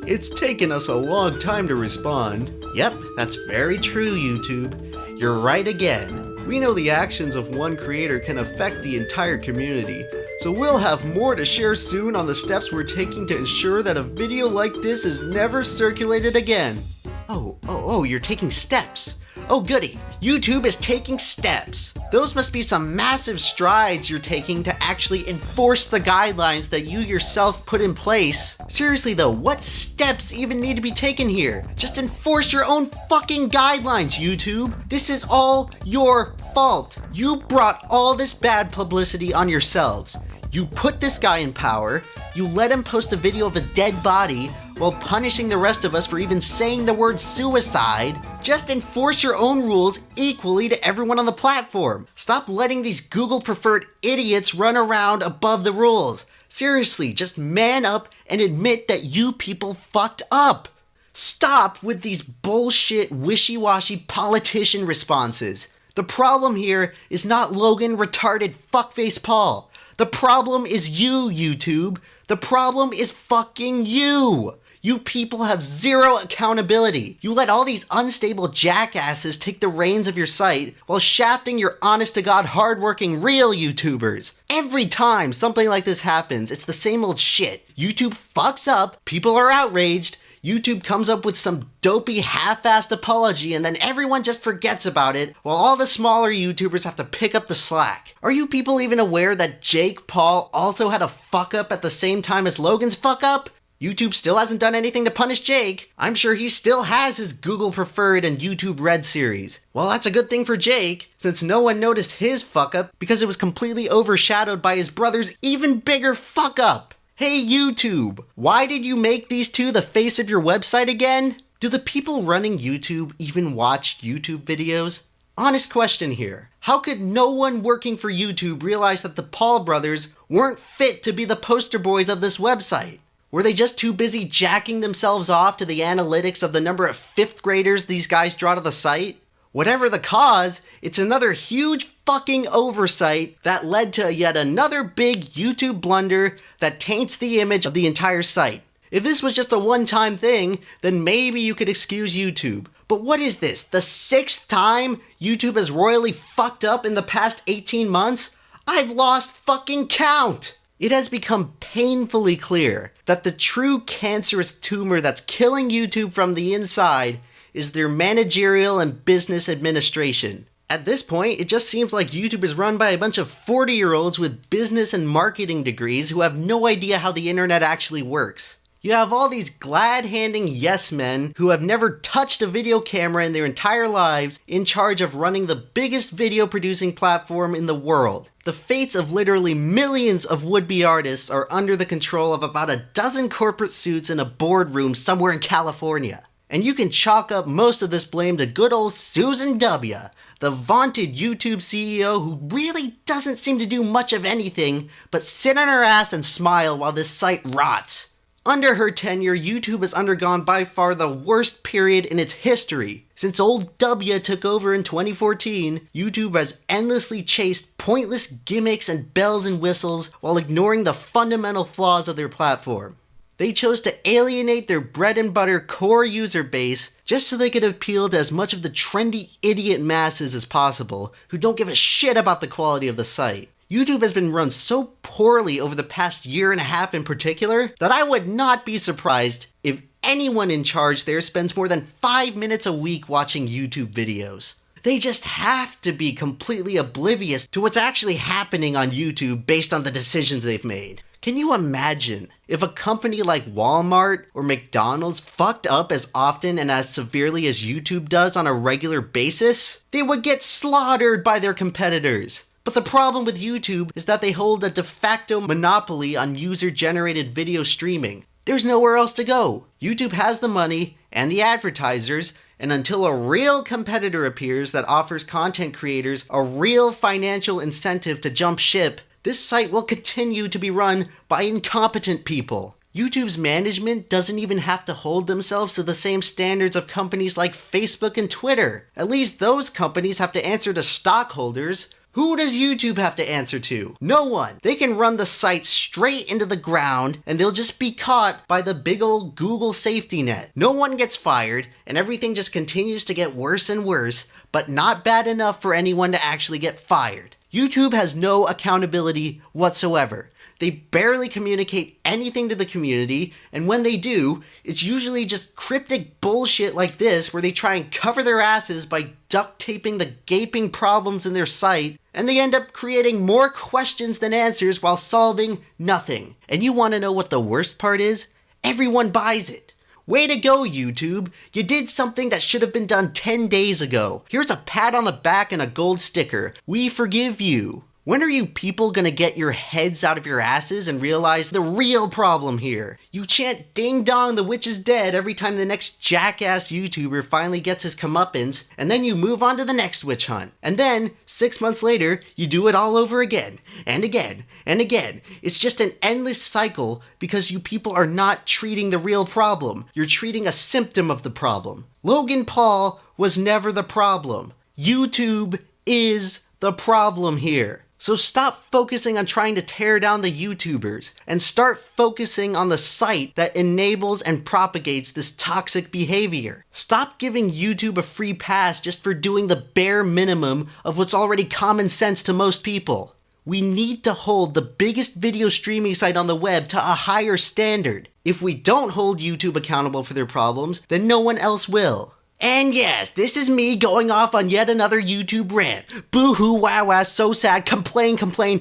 It's taken us a long time to respond. Yep, that's very true, YouTube. You're right again. We know the actions of one creator can affect the entire community, so we'll have more to share soon on the steps we're taking to ensure that a video like this is never circulated again. Oh, you're taking steps. Oh goody, YouTube is taking steps. Those must be some massive strides you're taking to actually enforce the guidelines that you yourself put in place. Seriously though, what steps even need to be taken here? Just enforce your own fucking guidelines, YouTube. This is all your fault. You brought all this bad publicity on yourselves. You put this guy in power, you let him post a video of a dead body while punishing the rest of us for even saying the word suicide. Just enforce your own rules equally to everyone on the platform. Stop letting these Google preferred idiots run around above the rules. Seriously, just man up and admit that you people fucked up. Stop with these bullshit wishy-washy politician responses. The problem here is not Logan retarded fuckface Paul. The problem is you, YouTube. The problem is fucking you. You people have zero accountability. You let all these unstable jackasses take the reins of your site while shafting your honest-to-God hardworking real YouTubers. Every time something like this happens, it's the same old shit. YouTube fucks up, people are outraged, YouTube comes up with some dopey half-assed apology and then everyone just forgets about it while all the smaller YouTubers have to pick up the slack. Are you people even aware that Jake Paul also had a fuck-up at the same time as Logan's fuck-up? YouTube still hasn't done anything to punish Jake. I'm sure he still has his Google Preferred and YouTube Red series. Well, that's a good thing for Jake, since no one noticed his fuck-up because it was completely overshadowed by his brother's even bigger fuck-up. Hey YouTube, why did you make these two the face of your website again? Do the people running YouTube even watch YouTube videos? Honest question here. How could no one working for YouTube realize that the Paul brothers weren't fit to be the poster boys of this website? Were they just too busy jacking themselves off to the analytics of the number of 5th graders these guys draw to the site? Whatever the cause, it's another huge fucking oversight that led to yet another big YouTube blunder that taints the image of the entire site. If this was just a one-time thing, then maybe you could excuse YouTube. But what is this? The 6th time YouTube has royally fucked up in the past 18 months? I've lost fucking count! It has become painfully clear that the true cancerous tumor that's killing YouTube from the inside is their managerial and business administration. At this point, it just seems like YouTube is run by a bunch of 40-year-olds with business and marketing degrees who have no idea how the internet actually works. You have all these glad-handing yes men who have never touched a video camera in their entire lives in charge of running the biggest video producing platform in the world. The fates of literally millions of would-be artists are under the control of about a dozen corporate suits in a boardroom somewhere in California. And you can chalk up most of this blame to good old Susan W., the vaunted YouTube CEO who really doesn't seem to do much of anything but sit on her ass and smile while this site rots. Under her tenure, YouTube has undergone by far the worst period in its history. Since old W took over in 2014, YouTube has endlessly chased pointless gimmicks and bells and whistles while ignoring the fundamental flaws of their platform. They chose to alienate their bread and butter core user base just so they could appeal to as much of the trendy idiot masses as possible who don't give a shit about the quality of the site. YouTube has been run so poorly over the past year and a half in particular that I would not be surprised if anyone in charge there spends more than 5 minutes a week watching YouTube videos. They just have to be completely oblivious to what's actually happening on YouTube based on the decisions they've made. Can you imagine if a company like Walmart or McDonald's fucked up as often and as severely as YouTube does on a regular basis? They would get slaughtered by their competitors. But the problem with YouTube is that they hold a de facto monopoly on user-generated video streaming. There's nowhere else to go. YouTube has the money and the advertisers, and until a real competitor appears that offers content creators a real financial incentive to jump ship, this site will continue to be run by incompetent people. YouTube's management doesn't even have to hold themselves to the same standards of companies like Facebook and Twitter. At least those companies have to answer to stockholders. Who does YouTube have to answer to? No one. They can run the site straight into the ground and they'll just be caught by the big old Google safety net. No one gets fired and everything just continues to get worse and worse, but not bad enough for anyone to actually get fired. YouTube has no accountability whatsoever. They barely communicate anything to the community, and when they do, it's usually just cryptic bullshit like this where they try and cover their asses by duct taping the gaping problems in their site, and they end up creating more questions than answers while solving nothing. And you want to know what the worst part is? Everyone buys it. Way to go, YouTube. You did something that should have been done 10 days ago. Here's a pat on the back and a gold sticker. We forgive you. When are you people gonna get your heads out of your asses and realize the real problem here? You chant ding dong the witch is dead every time the next jackass YouTuber finally gets his comeuppance, and then you move on to the next witch hunt. And then, 6 months later, you do it all over again, and again, and again. It's just an endless cycle because you people are not treating the real problem. You're treating a symptom of the problem. Logan Paul was never the problem. YouTube is the problem here. So stop focusing on trying to tear down the YouTubers and start focusing on the site that enables and propagates this toxic behavior. Stop giving YouTube a free pass just for doing the bare minimum of what's already common sense to most people. We need to hold the biggest video streaming site on the web to a higher standard. If we don't hold YouTube accountable for their problems, then no one else will. And yes, this is me going off on yet another YouTube rant. Boo-hoo, wow, so sad, complain,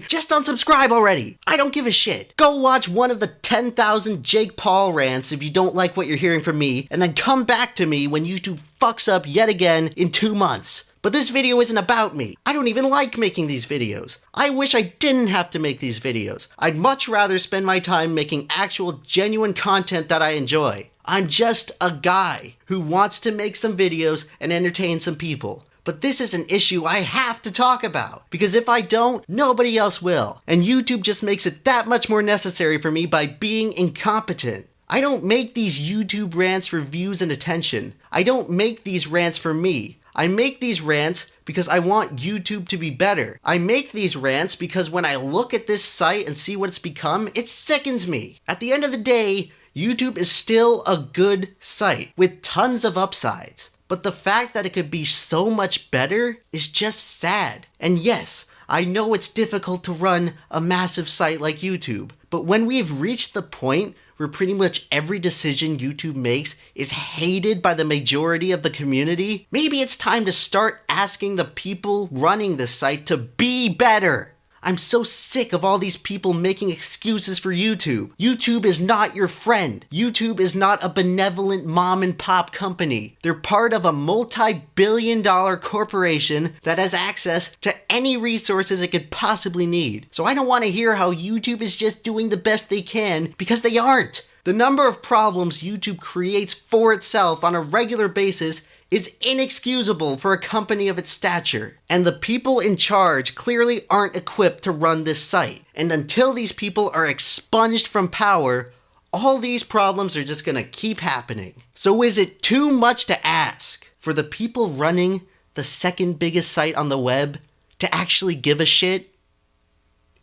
just unsubscribe already. I don't give a shit. Go watch one of the 10,000 Jake Paul rants if you don't like what you're hearing from me, and then come back to me when YouTube fucks up yet again in 2 months. But this video isn't about me. I don't even like making these videos. I wish I didn't have to make these videos. I'd much rather spend my time making actual genuine content that I enjoy. I'm just a guy who wants to make some videos and entertain some people. But this is an issue I have to talk about, because if I don't, nobody else will. And YouTube just makes it that much more necessary for me by being incompetent. I don't make these YouTube rants for views and attention. I don't make these rants for me. I make these rants because I want YouTube to be better. I make these rants because when I look at this site and see what it's become, it sickens me. At the end of the day, YouTube is still a good site with tons of upsides. But the fact that it could be so much better is just sad. And yes, I know it's difficult to run a massive site like YouTube, but when we've reached the point where pretty much every decision YouTube makes is hated by the majority of the community, maybe it's time to start asking the people running the site to be better. I'm so sick of all these people making excuses for YouTube. YouTube is not your friend. YouTube is not a benevolent mom and pop company. They're part of a multi-billion-dollar corporation that has access to any resources it could possibly need. So I don't want to hear how YouTube is just doing the best they can, because they aren't. The number of problems YouTube creates for itself on a regular basis is inexcusable for a company of its stature. And the people in charge clearly aren't equipped to run this site. And until these people are expunged from power, all these problems are just gonna keep happening. So is it too much to ask for the people running the second biggest site on the web to actually give a shit?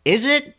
Is it?